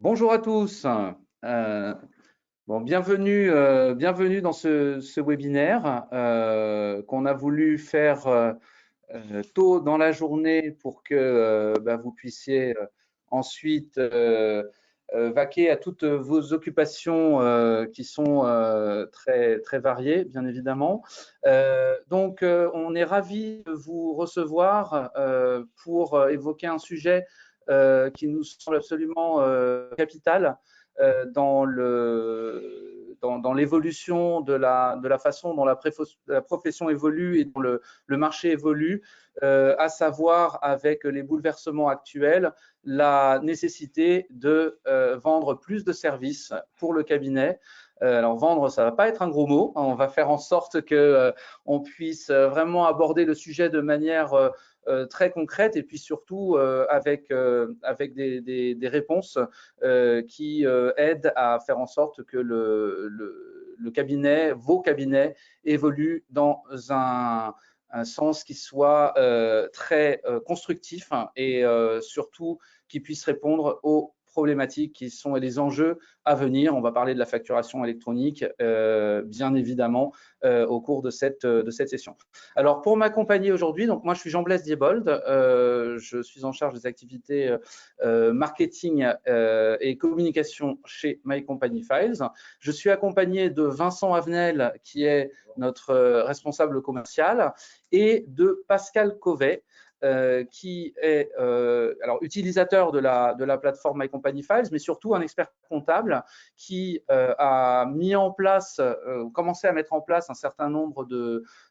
Bonjour à tous. Euh, bienvenue dans ce webinaire qu'on a voulu faire tôt dans la journée pour que vous puissiez ensuite vaquer à toutes vos occupations qui sont très variées, bien évidemment. On est ravis de vous recevoir pour évoquer un sujet qui nous semble absolument capital dans l'évolution de la façon dont la profession évolue et dont le marché évolue, à savoir avec les bouleversements actuels, la nécessité de vendre plus de services pour le cabinet. Alors vendre, ça ne va pas être un gros mot. On va faire en sorte que on puisse vraiment aborder le sujet de manière très concrète et puis surtout avec des réponses qui aident à faire en sorte que le cabinet, vos cabinets, évoluent dans un sens qui soit très constructif et surtout qui puisse répondre aux problématiques qui sont et les enjeux à venir. On va parler de la facturation électronique, bien évidemment, au cours de cette session. Alors, pour m'accompagner aujourd'hui, donc moi, je suis Jean-Blaise Diebold. Je suis en charge des activités marketing et communication chez My Company Files. Je suis accompagné de Vincent Avenel, qui est notre responsable commercial, et de Pascal Covet, qui est utilisateur de la plateforme My Company Files, mais surtout un expert comptable qui a mis en place, commencé à mettre en place un certain nombre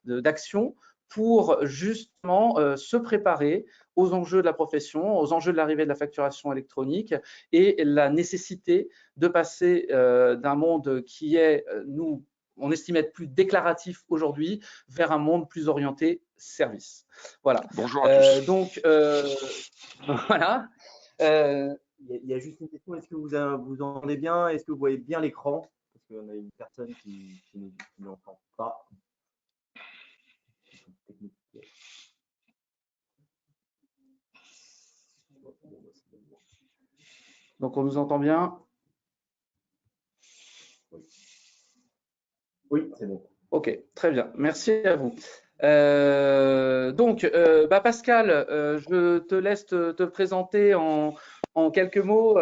d'actions pour justement se préparer aux enjeux de la profession, aux enjeux de l'arrivée de la facturation électronique et la nécessité de passer d'un monde qui est, on estime être plus déclaratif aujourd'hui, vers un monde plus orienté service. Voilà. Bonjour à tous. Voilà. Il y a juste une question, est-ce que vous entendez bien? Est-ce que vous voyez bien l'écran? Parce qu'on a une personne qui n'entend pas. Donc, on nous entend bien? Oui, c'est bon. Ok, très bien. Merci à vous. Pascal, je te laisse te présenter en quelques mots,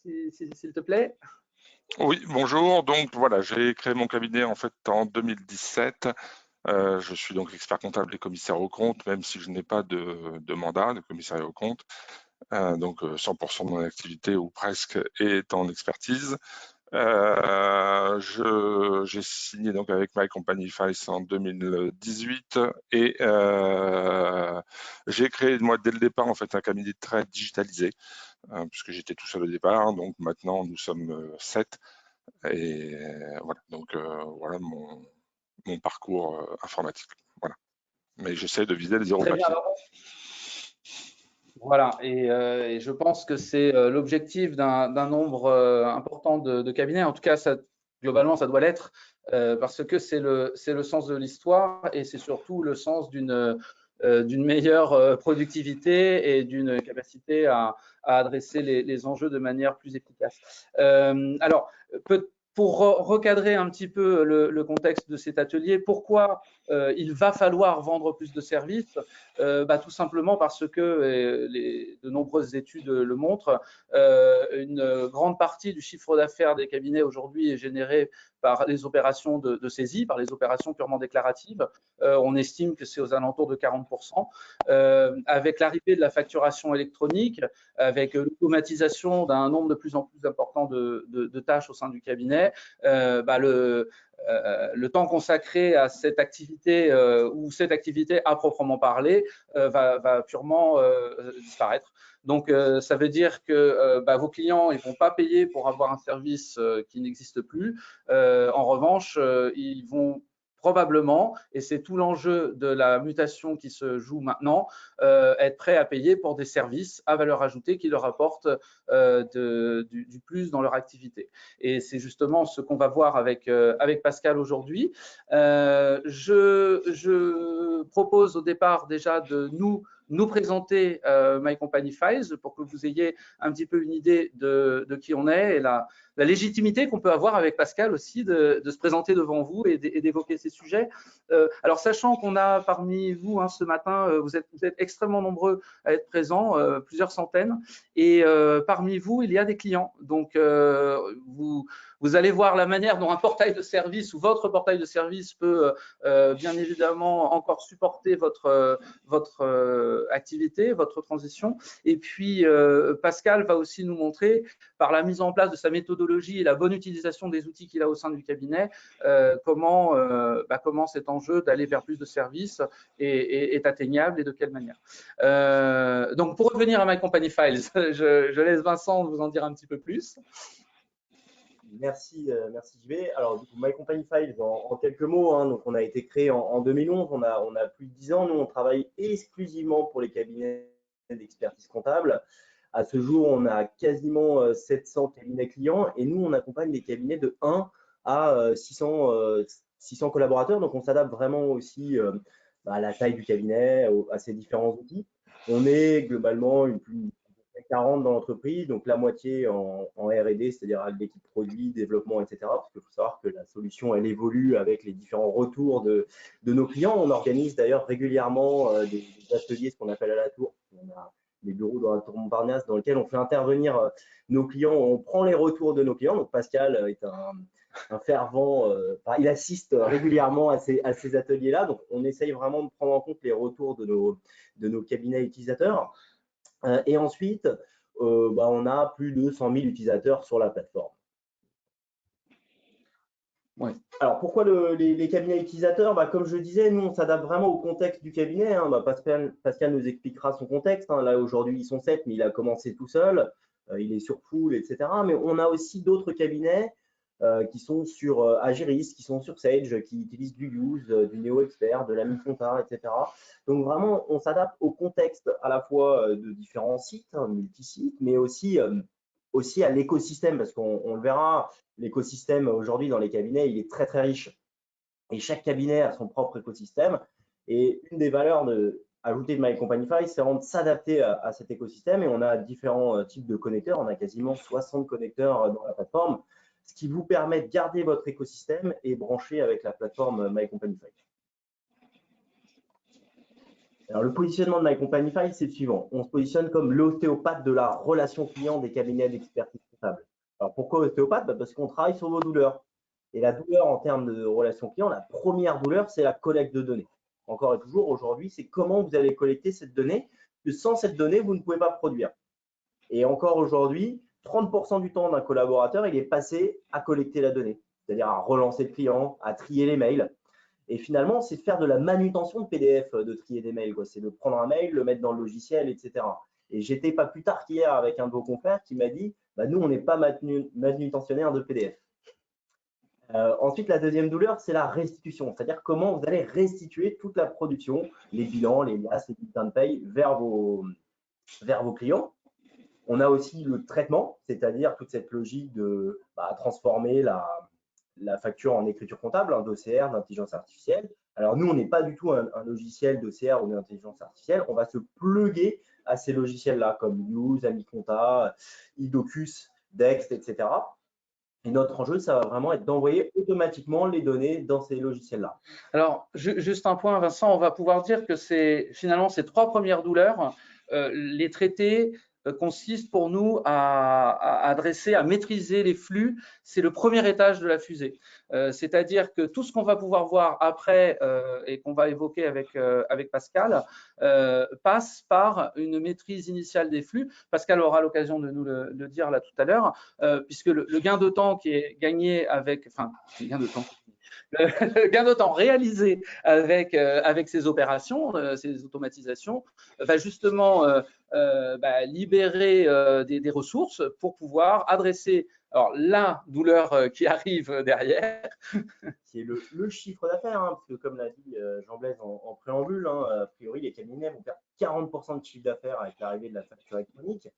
s'il te plaît. Oui, bonjour. Donc voilà, j'ai créé mon cabinet en fait en 2017. Je suis donc expert comptable et commissaire aux comptes, même si je n'ai pas de mandat de commissaire aux comptes. Donc 100% de mon activité ou presque est en expertise. J'ai signé donc avec My Company Files en 2018 et j'ai créé moi dès le départ en fait un cabinet très digitalisé puisque j'étais tout seul au départ. Donc maintenant nous sommes 7 et voilà. Donc voilà mon parcours informatique. Voilà. Mais j'essaie de viser les zéro papier. Voilà, et je pense que c'est l'objectif d'un nombre important de cabinets. En tout cas, globalement, ça doit l'être parce que c'est le sens de l'histoire et c'est surtout le sens d'une meilleure productivité et d'une capacité à adresser les enjeux de manière plus efficace. Pour recadrer un petit peu le contexte de cet atelier, pourquoi il va falloir vendre plus de services? Tout simplement parce que de nombreuses études le montrent, une grande partie du chiffre d'affaires des cabinets aujourd'hui est générée par les opérations de saisie, par les opérations purement déclaratives. On estime que c'est aux alentours de 40%. Avec l'arrivée de la facturation électronique, avec l'automatisation d'un nombre de plus en plus important de tâches au sein du cabinet, le temps consacré à cette activité ou cette activité à proprement parler va purement disparaître. Donc, ça veut dire que vos clients ils vont pas payer pour avoir un service qui n'existe plus. En revanche, ils vont probablement, et c'est tout l'enjeu de la mutation qui se joue maintenant, être prêts à payer pour des services à valeur ajoutée qui leur apportent du plus dans leur activité. Et c'est justement ce qu'on va voir avec Pascal aujourd'hui. Je propose au départ déjà de nous nous présenter My Company Files pour que vous ayez un petit peu une idée de qui on est et la légitimité qu'on peut avoir avec Pascal aussi de se présenter devant vous et d'évoquer ces sujets. Alors, sachant qu'on a parmi vous ce matin, vous êtes extrêmement nombreux à être présents, plusieurs centaines, et parmi vous, il y a des clients. Donc, vous allez voir la manière dont un portail de service ou votre portail de service peut bien évidemment encore supporter votre activité, votre transition. Et puis, Pascal va aussi nous montrer, par la mise en place de sa méthodologie et la bonne utilisation des outils qu'il a au sein du cabinet, comment cet enjeu d'aller vers plus de services est atteignable et de quelle manière. Donc, pour revenir à My Company Files, je laisse Vincent vous en dire un petit peu plus. Merci JB. Alors, du coup, My Company Files, en quelques mots, donc on a été créé en 2011, on a plus de 10 ans. Nous, on travaille exclusivement pour les cabinets d'expertise comptable. À ce jour, on a quasiment 700 cabinets clients et nous, on accompagne des cabinets de 1 à 600 collaborateurs. Donc, on s'adapte vraiment aussi à la taille du cabinet, à ses différents outils. On est globalement une 40 dans l'entreprise, donc la moitié en R&D, c'est-à-dire avec l'équipe produit, développement, etc. Parce qu'il faut savoir que la solution, elle évolue avec les différents retours de nos clients. On organise d'ailleurs régulièrement des ateliers, ce qu'on appelle à la tour. On a des bureaux dans la tour Montparnasse dans lesquels on fait intervenir nos clients. On prend les retours de nos clients. Donc Pascal est un fervent, il assiste régulièrement à ces ateliers-là. Donc on essaye vraiment de prendre en compte les retours de nos cabinets utilisateurs. Et ensuite, on a plus de 100 000 utilisateurs sur la plateforme. Ouais. Alors, pourquoi les cabinets utilisateurs? Comme je disais, nous, on s'adapte vraiment au contexte du cabinet. Pascal nous expliquera son contexte. Là, aujourd'hui, ils sont 7, mais il a commencé tout seul. Il est sur Full, etc. Mais on a aussi d'autres cabinets qui sont sur Agiris, qui sont sur Sage, qui utilisent du Use, du Neo Expert, de l'Ami Compta, etc. Donc vraiment, on s'adapte au contexte à la fois de différents sites, multi-sites, mais aussi à l'écosystème, parce qu'on le verra, l'écosystème aujourd'hui dans les cabinets, il est très très riche. Et chaque cabinet a son propre écosystème. Et une des valeurs ajoutées de My Company Files, c'est vraiment de s'adapter à cet écosystème. Et on a différents types de connecteurs. On a quasiment 60 connecteurs dans la plateforme, ce qui vous permet de garder votre écosystème et brancher avec la plateforme My Company Files. Alors, le positionnement de My Company Files, c'est le suivant. On se positionne comme l'ostéopathe de la relation client des cabinets d'expertise comptable. Alors, pourquoi ostéopathe? Parce qu'on travaille sur vos douleurs. Et la douleur en termes de relation client, la première douleur, c'est la collecte de données. Encore et toujours, aujourd'hui, c'est comment vous allez collecter cette donnée, que sans cette donnée, vous ne pouvez pas produire. Et encore aujourd'hui, 30% du temps d'un collaborateur, il est passé à collecter la donnée, c'est-à-dire à relancer le client, à trier les mails. Et finalement, c'est de faire de la manutention de PDF, de trier des mails. C'est de prendre un mail, le mettre dans le logiciel, etc. Et j'étais pas plus tard qu'hier avec un de vos confrères qui m'a dit nous, on n'est pas manutentionnaire de PDF. Ensuite, la deuxième douleur, c'est la restitution, c'est-à-dire comment vous allez restituer toute la production, les bilans, les liasses, les bulletins de paye vers vos clients. On a aussi le traitement, c'est-à-dire toute cette logique de transformer la facture en écriture comptable, d'OCR, d'intelligence artificielle. Alors nous, on n'est pas du tout un logiciel d'OCR ou d'intelligence artificielle. On va se plugger à ces logiciels-là comme Use, AmiConta, Idocus, Dext, etc. Et notre enjeu, ça va vraiment être d'envoyer automatiquement les données dans ces logiciels-là. Alors, juste un point, Vincent, on va pouvoir dire que finalement ces 3 premières douleurs, les traiter consiste pour nous à adresser, à maîtriser les flux. C'est le premier étage de la fusée. C'est-à-dire que tout ce qu'on va pouvoir voir après et qu'on va évoquer avec Pascal passe par une maîtrise initiale des flux. Pascal aura l'occasion de nous le dire là tout à l'heure, puisque le gain de temps qui est gagné le gain de temps réalisé avec ces opérations, ces automatisations, va justement libérer des ressources pour pouvoir adresser la douleur qui arrive derrière. C'est le chiffre d'affaires, parce que comme l'a dit Jean Blaise en préambule, a priori, les cabinets vont perdre 40% de chiffre d'affaires avec l'arrivée de la facture électronique.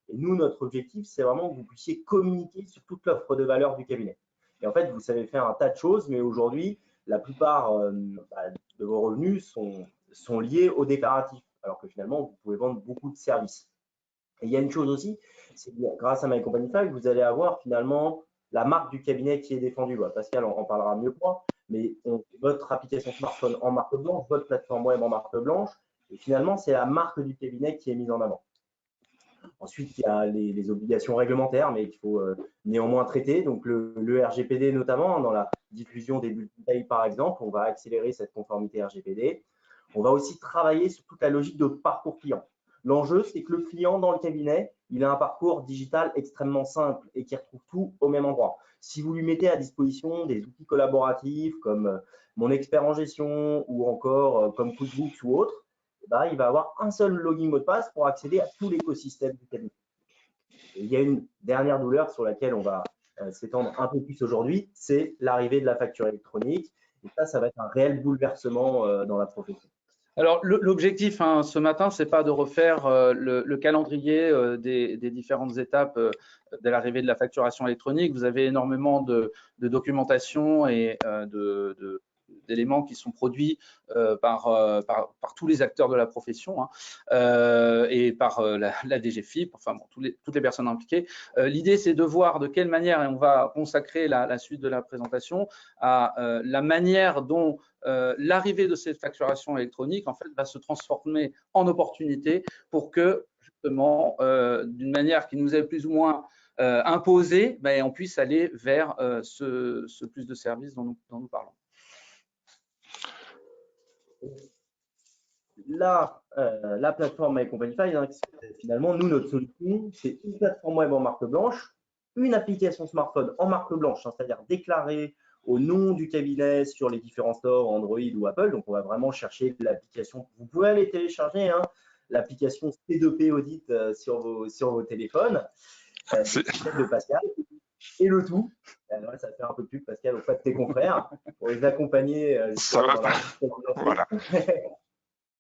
Et nous, notre objectif, c'est vraiment que vous puissiez communiquer sur toute l'offre de valeur du cabinet. Et en fait, vous savez faire un tas de choses, mais aujourd'hui, la plupart de vos revenus sont liés au déclaratif. alors que finalement, vous pouvez vendre beaucoup de services. Et il y a une chose aussi, c'est que grâce à My Company 5, vous allez avoir finalement la marque du cabinet qui est défendue. Pascal en parlera mieux que moi, mais votre application smartphone en marque blanche, votre plateforme web en marque blanche, et finalement, c'est la marque du cabinet qui est mise en avant. Ensuite, il y a les obligations réglementaires, mais qu'il faut néanmoins traiter. Donc, le RGPD notamment, dans la diffusion des bulletins de paie, par exemple, on va accélérer cette conformité RGPD. On va aussi travailler sur toute la logique de parcours client. L'enjeu, c'est que le client dans le cabinet, il a un parcours digital extrêmement simple et qui retrouve tout au même endroit. Si vous lui mettez à disposition des outils collaboratifs comme Mon Expert en Gestion ou encore comme QuickBooks ou autre, il va avoir un seul login mot de passe pour accéder à tout l'écosystème du cabinet. Et il y a une dernière douleur sur laquelle on va s'étendre un peu plus aujourd'hui, c'est l'arrivée de la facture électronique. Et ça va être un réel bouleversement dans la profession. Alors, l'objectif ce matin, c'est pas de refaire le calendrier des différentes étapes de l'arrivée de la facturation électronique. Vous avez énormément de documentation et d'éléments qui sont produits par tous les acteurs de la profession et par la DGFiP, enfin bon, toutes les personnes impliquées. L'idée, c'est de voir de quelle manière, et on va consacrer la suite de la présentation à la manière dont l'arrivée de cette facturation électronique en fait va se transformer en opportunité pour que justement d'une manière qui nous est plus ou moins imposée, on puisse aller vers ce plus de services dont nous parlons. La plateforme My Company 5, finalement, nous, notre solution, c'est une plateforme web en marque blanche, une application smartphone en marque blanche, c'est-à-dire déclarée au nom du cabinet sur les différents stores Android ou Apple. Donc, on va vraiment chercher l'application. Vous pouvez aller télécharger l'application C2P Audit sur vos téléphones. C'est celle de Pascal. Et le tout, ça fait un peu de pub, Pascal, auprès de tes confrères, pour les accompagner ça va, voilà.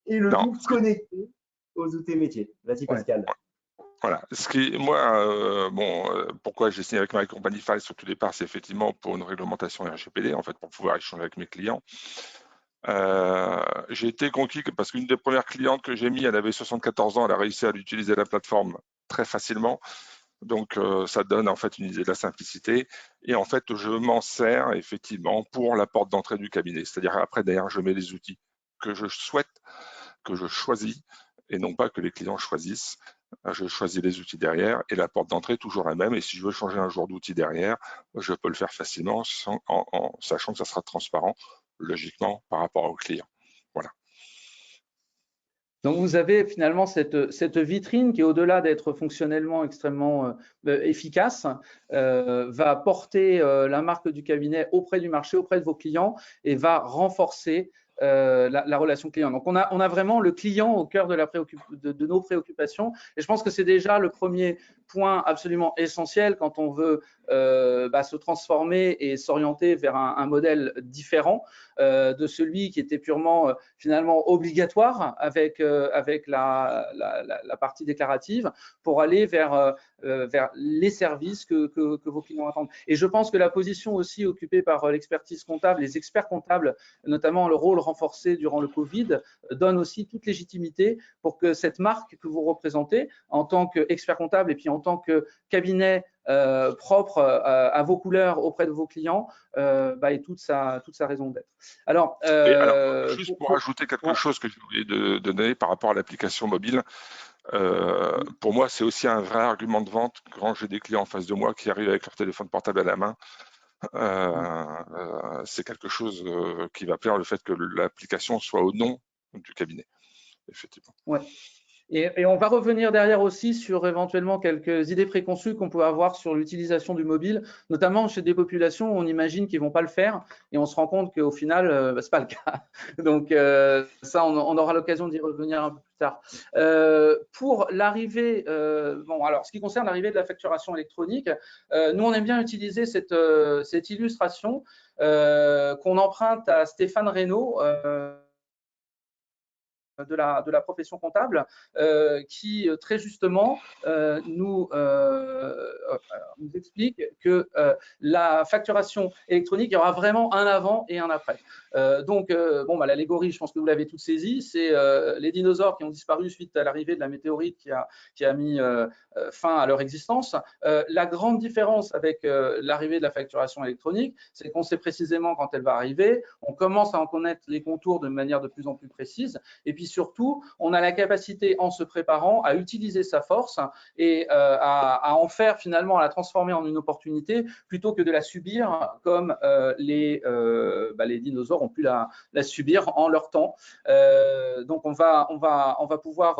Et le tout connecté aux outils métiers. Vas-y, Pascal. Voilà. Pourquoi j'ai signé avec My Company 5 sur tout départ, c'est effectivement pour une réglementation RGPD, en fait, pour pouvoir échanger avec mes clients. J'ai été conquis parce qu'une des premières clientes que j'ai mis, elle avait 74 ans, elle a réussi à utiliser la plateforme très facilement. Donc, ça donne en fait une idée de la simplicité. Et en fait, je m'en sers effectivement pour la porte d'entrée du cabinet. C'est-à-dire après, derrière, je mets les outils que je souhaite, que je choisis, et non pas que les clients choisissent. Je choisis les outils derrière et la porte d'entrée est toujours la même. Et si je veux changer un jour d'outil derrière, je peux le faire facilement en sachant que ça sera transparent, logiquement, par rapport au client. Voilà. Donc, vous avez finalement cette vitrine qui, au-delà d'être fonctionnellement extrêmement efficace, va porter la marque du cabinet auprès du marché, auprès de vos clients et va renforcer la relation client. Donc, on a vraiment le client au cœur de nos préoccupations et je pense que c'est déjà le premier point absolument essentiel quand on veut se transformer et s'orienter vers un modèle différent de celui qui était purement finalement obligatoire avec la partie déclarative pour aller vers les services que vos clients attendent. Et je pense que la position aussi occupée par l'expertise comptable, les experts comptables, notamment le rôle renforcé durant le Covid, donne aussi toute légitimité pour que cette marque que vous représentez en tant qu'expert comptable et puis en tant que cabinet propre à vos couleurs auprès de vos clients ait toute sa raison d'être. Alors, juste pour ajouter quelque chose que j'ai oublié de donner par rapport à l'application mobile, pour moi, c'est aussi un vrai argument de vente quand j'ai des clients en face de moi qui arrivent avec leur téléphone portable à la main. C'est quelque chose qui va plaire, le fait que l'application soit au nom du cabinet, effectivement. Ouais. Et on va revenir derrière aussi sur éventuellement quelques idées préconçues qu'on peut avoir sur l'utilisation du mobile, notamment chez des populations où on imagine qu'ils ne vont pas le faire et on se rend compte qu'au final, ce n'est pas le cas. Donc ça, on aura l'occasion d'y revenir un peu plus tard. Pour l'arrivée, alors ce qui concerne l'arrivée de la facturation électronique, nous on aime bien utiliser cette illustration qu'on emprunte à Stéphane Reynaud, de la profession comptable qui très justement nous explique que la facturation électronique, il y aura vraiment un avant et un après. L'allégorie, je pense que vous l'avez toute saisie, c'est les dinosaures qui ont disparu suite à l'arrivée de la météorite qui a mis fin à leur existence. La grande différence avec l'arrivée de la facturation électronique, c'est qu'on sait précisément quand elle va arriver, on commence à en connaître les contours de manière de plus en plus précise, et puis surtout, on a la capacité, en se préparant, à utiliser sa force et à en faire finalement, à la transformer en une opportunité, plutôt que de la subir comme les dinosaures ont pu la subir en leur temps. Donc on va pouvoir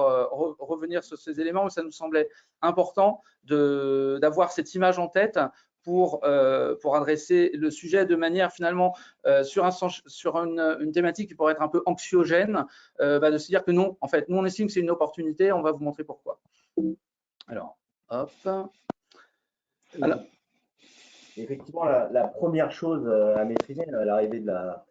revenir sur ces éléments, mais ça nous semblait important d'avoir cette image en tête pour adresser le sujet de manière finalement sur une thématique qui pourrait être un peu anxiogène, de se dire que non, en fait, nous on estime que c'est une opportunité, on va vous montrer pourquoi. Alors, hop. Alors. Effectivement, la première chose à maîtriser à l'arrivée de la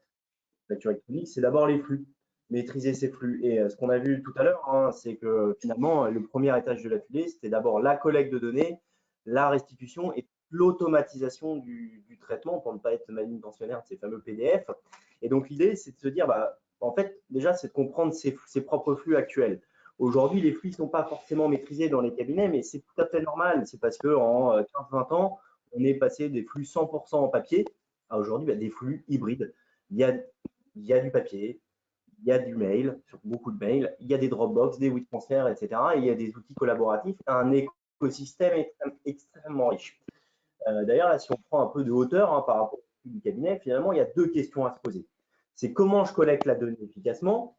facture électronique, c'est d'abord les flux, maîtriser ces flux. Et ce qu'on a vu tout à l'heure, hein, c'est que finalement, le premier étage de la fusée, c'était d'abord la collecte de données, la restitution et l'automatisation du traitement pour ne pas être manutentionnaire de ces fameux PDF. Et donc, l'idée, c'est de se dire, en fait, déjà, c'est de comprendre ses propres flux actuels. Aujourd'hui, les flux ne sont pas forcément maîtrisés dans les cabinets, mais c'est tout à fait normal. C'est parce qu'en 15-20 ans, on est passé des flux 100% en papier à aujourd'hui des flux hybrides. Il y a du papier, il y a du mail, sur beaucoup de mails, il y a des Dropbox, des WeTransfer, etc. Et il y a des outils collaboratifs, un écosystème extrêmement riche. D'ailleurs, là, si on prend un peu de hauteur par rapport au du cabinet, finalement, il y a deux questions à se poser. C'est comment je collecte la donnée efficacement,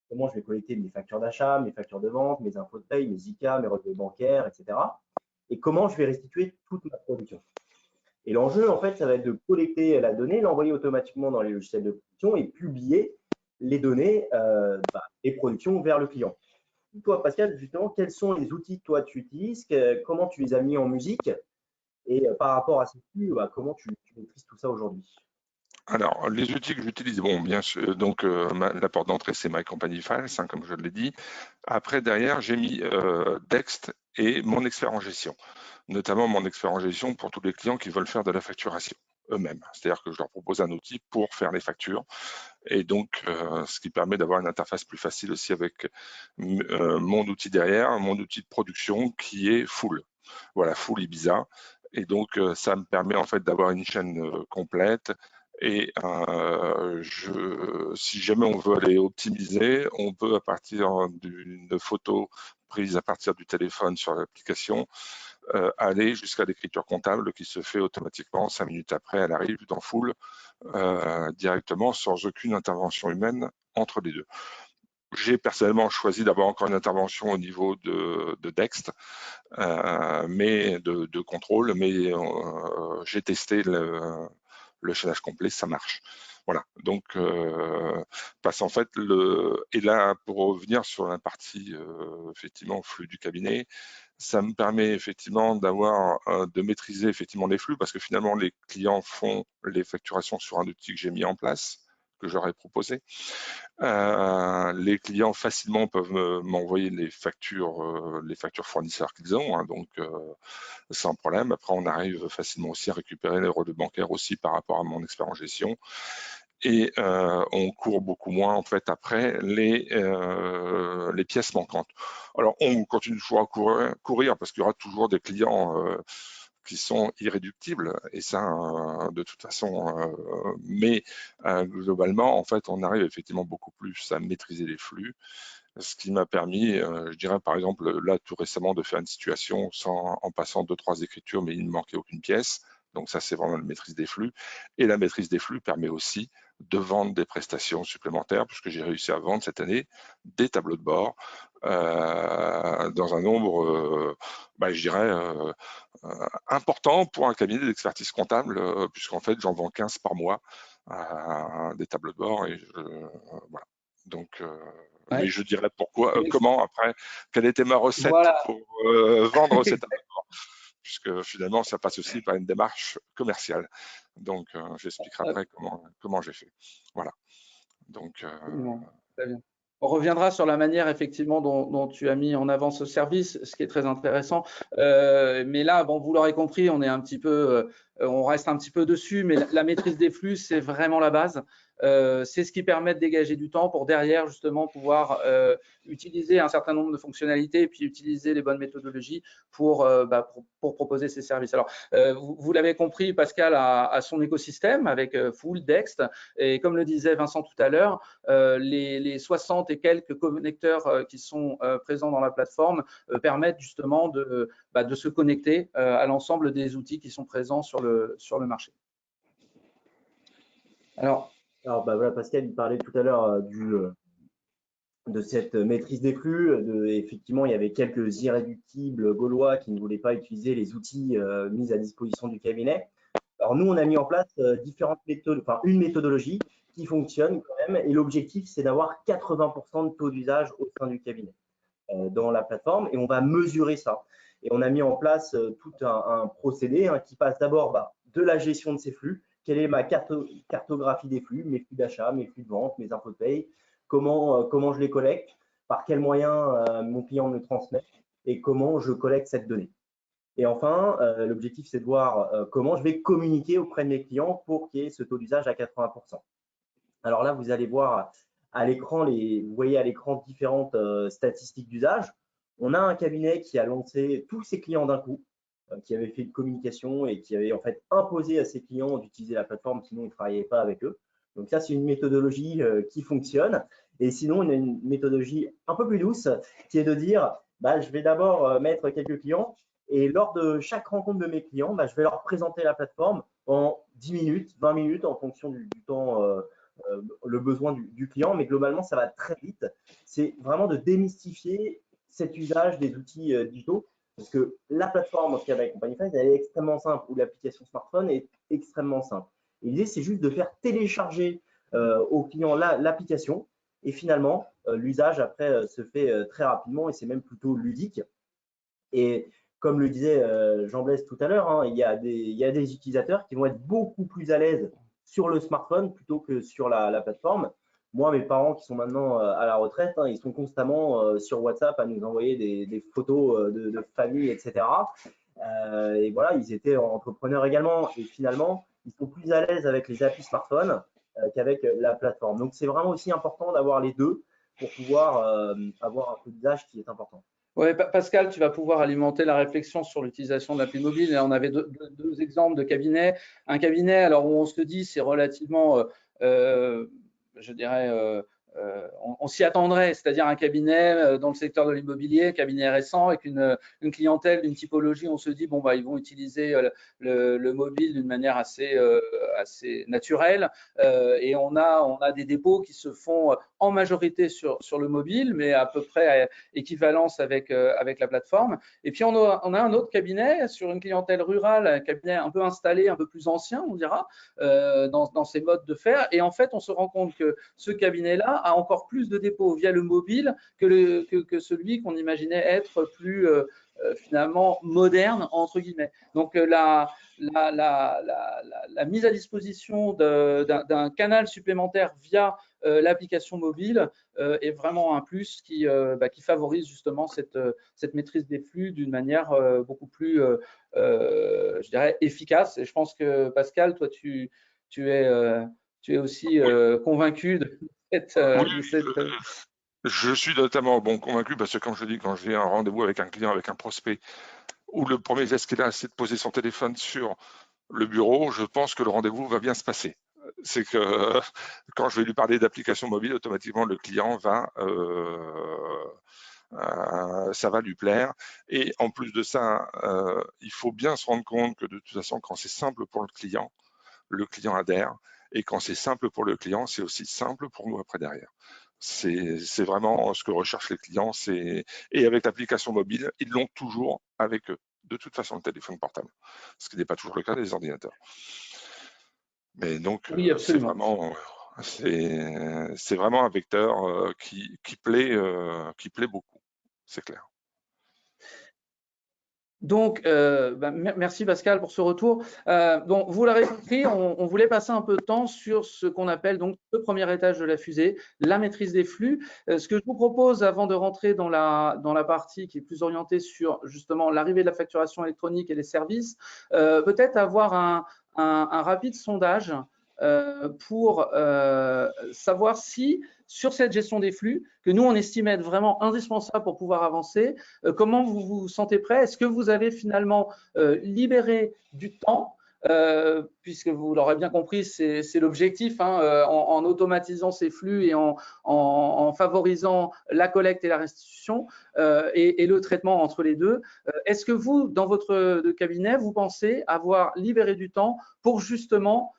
comment je vais collecter mes factures d'achat, mes factures de vente, mes infos de paye, mes ICA, mes relevés bancaires, etc. Et comment je vais restituer toute ma production. Et l'enjeu, en fait, ça va être de collecter la donnée, l'envoyer automatiquement dans les logiciels de production et publier les données des productions vers le client. Toi, Pascal, justement, quels sont les outils que toi tu utilises, comment tu les as mis en musique et par rapport à ces flux, comment tu maîtrises tout ça aujourd'hui? Alors, les outils que j'utilise, bon, bien sûr, donc la porte d'entrée, c'est My Company Files, hein, comme je l'ai dit. Après, derrière, j'ai mis Dext et mon expert en gestion, notamment mon expert en gestion pour tous les clients qui veulent faire de la facturation eux-mêmes. C'est-à-dire que je leur propose un outil pour faire les factures, et donc ce qui permet d'avoir une interface plus facile aussi avec mon outil derrière, mon outil de production qui est full. Voilà, full Ibiza. Et donc, ça me permet en fait d'avoir une chaîne complète. Et si jamais on veut aller optimiser, on peut, à partir d'une photo prise à partir du téléphone sur l'application, aller jusqu'à l'écriture comptable qui se fait automatiquement 5 minutes après. Elle arrive dans full directement sans aucune intervention humaine entre les deux. J'ai personnellement choisi d'avoir encore une intervention au niveau de Dext, mais de contrôle, mais j'ai testé le chaînage complet, ça marche. Voilà, donc parce en fait, et là, pour revenir sur la partie effectivement flux du cabinet, ça me permet effectivement de maîtriser effectivement les flux, parce que finalement les clients font les facturations sur un outil que j'ai mis en place, que j'aurais proposé. Les clients facilement peuvent m'envoyer les factures fournisseurs qu'ils ont, hein, donc sans problème. Après, on arrive facilement aussi à récupérer les relevés bancaires aussi par rapport à mon expert en gestion. Et on court beaucoup moins en fait après les pièces manquantes. Alors on continue toujours à courir parce qu'il y aura toujours des clients qui sont irréductibles, et ça de toute façon, mais globalement en fait on arrive effectivement beaucoup plus à maîtriser les flux, ce qui m'a permis, je dirais par exemple là tout récemment, de faire une situation en passant 2-3 écritures, mais il ne manquait aucune pièce. Donc ça, c'est vraiment la maîtrise des flux. Et la maîtrise des flux permet aussi de vendre des prestations supplémentaires, puisque j'ai réussi à vendre cette année des tableaux de bord dans un nombre, je dirais, important pour un cabinet d'expertise comptable, puisqu'en fait, j'en vends 15 par mois, des tableaux de bord. Et voilà. Donc, ouais. Mais je dirais pourquoi, comment après, quelle était ma recette pour vendre ces tableaux de bord, puisque finalement, ça passe aussi par une démarche commerciale. Donc, j'expliquerai après comment j'ai fait. Voilà. Donc, très bien. On reviendra sur la manière effectivement dont tu as mis en avant ce service, ce qui est très intéressant. Mais là, bon, vous l'aurez compris, on reste un petit peu dessus, mais la maîtrise des flux, c'est vraiment la base. C'est ce qui permet de dégager du temps pour derrière justement pouvoir utiliser un certain nombre de fonctionnalités et puis utiliser les bonnes méthodologies pour proposer ces services. Alors, vous l'avez compris, Pascal a son écosystème avec Full, Dext, et comme le disait Vincent tout à l'heure, les 60 et quelques connecteurs qui sont présents dans la plateforme permettent justement de se connecter à l'ensemble des outils qui sont présents sur le marché. Alors voilà, Pascal, il parlait tout à l'heure de cette maîtrise des flux. Effectivement, il y avait quelques irréductibles gaulois qui ne voulaient pas utiliser les outils mis à disposition du cabinet. Alors nous, on a mis en place différentes méthodes, enfin une méthodologie qui fonctionne quand même. Et l'objectif, c'est d'avoir 80% de taux d'usage au sein du cabinet dans la plateforme. Et on va mesurer ça. Et on a mis en place tout un procédé qui passe d'abord de la gestion de ces flux. Quelle est ma cartographie des flux, mes flux d'achat, mes flux de vente, mes infos de paye, comment je les collecte, par quels moyens mon client me transmet et comment je collecte cette donnée. Et enfin, l'objectif, c'est de voir comment je vais communiquer auprès de mes clients pour qu'il y ait ce taux d'usage à 80%. Alors là, vous allez voir à l'écran, vous voyez à l'écran différentes statistiques d'usage. On a un cabinet qui a lancé tous ses clients d'un coup, qui avait fait une communication et qui avait en fait imposé à ses clients d'utiliser la plateforme, sinon ils ne travaillaient pas avec eux. Donc ça, c'est une méthodologie qui fonctionne. Et sinon, on a une méthodologie un peu plus douce qui est de dire, je vais d'abord mettre quelques clients et lors de chaque rencontre de mes clients, je vais leur présenter la plateforme en 10 minutes, 20 minutes en fonction du temps, le besoin du client. Mais globalement, ça va très vite. C'est vraiment de démystifier cet usage des outils digitaux. Parce que la plateforme, en tout cas avec Companyfy, elle est extrêmement simple, ou l'application smartphone est extrêmement simple. Et l'idée, c'est juste de faire télécharger au client l'application. Et finalement, l'usage après se fait très rapidement et c'est même plutôt ludique. Et comme le disait Jean-Blaise tout à l'heure, il y a des utilisateurs qui vont être beaucoup plus à l'aise sur le smartphone plutôt que sur la plateforme. Moi, mes parents qui sont maintenant à la retraite, ils sont constamment sur WhatsApp à nous envoyer des photos de famille, etc. Et voilà, ils étaient entrepreneurs également. Et finalement, ils sont plus à l'aise avec les applis smartphone qu'avec la plateforme. Donc, c'est vraiment aussi important d'avoir les deux pour pouvoir avoir un taux d'usage qui est important. Oui, Pascal, tu vas pouvoir alimenter la réflexion sur l'utilisation de l'appli mobile. Là, on avait deux exemples de cabinets. Un cabinet, alors où on se dit, c'est relativement, je dirais, on s'y attendrait, c'est-à-dire un cabinet dans le secteur de l'immobilier, cabinet récent, avec une clientèle d'une typologie, on se dit, bon, ils vont utiliser le mobile d'une manière assez naturelle. Et on a des dépôts qui se font en majorité sur le mobile, mais à peu près équivalence avec la plateforme. Et puis, on a un autre cabinet sur une clientèle rurale, un cabinet un peu installé, un peu plus ancien, on dira, dans ses modes de faire. Et en fait, on se rend compte que ce cabinet-là a encore plus de dépôts via le mobile que celui qu'on imaginait être plus finalement moderne, entre guillemets. Donc, la mise à disposition d'un canal supplémentaire via l'application mobile est vraiment un plus qui favorise justement cette maîtrise des flux d'une manière beaucoup plus, je dirais, efficace. Et je pense que Pascal, toi, tu es aussi convaincu de cette… Je suis notamment convaincu parce que, comme je dis, quand j'ai un rendez-vous avec un client, avec un prospect, où le premier geste qu'il a, c'est de poser son téléphone sur le bureau, je pense que le rendez-vous va bien se passer. C'est que quand je vais lui parler d'application mobile, automatiquement, le client ça va lui plaire. Et en plus de ça, il faut bien se rendre compte que de toute façon, quand c'est simple pour le client adhère. Et quand c'est simple pour le client, c'est aussi simple pour nous après derrière. C'est vraiment ce que recherchent les clients. Et avec l'application mobile, ils l'ont toujours avec eux. De toute façon, le téléphone portable. Ce qui n'est pas toujours le cas des ordinateurs. Mais donc, oui, c'est vraiment un vecteur qui plaît beaucoup. C'est clair. Donc, merci Pascal pour ce retour. Bon, vous l'aurez compris, on voulait passer un peu de temps sur ce qu'on appelle donc le premier étage de la fusée, la maîtrise des flux. Ce que je vous propose avant de rentrer dans la partie qui est plus orientée sur justement l'arrivée de la facturation électronique et les services, peut-être avoir un rapide sondage pour savoir si sur cette gestion des flux, que nous on estime être vraiment indispensable pour pouvoir avancer, comment vous vous sentez prêt? Est-ce que vous avez finalement libéré du temps, puisque vous l'aurez bien compris, c'est l'objectif, hein, en automatisant ces flux et en favorisant la collecte et la restitution et le traitement entre les deux. Est-ce que vous, dans votre cabinet, vous pensez avoir libéré du temps pour justement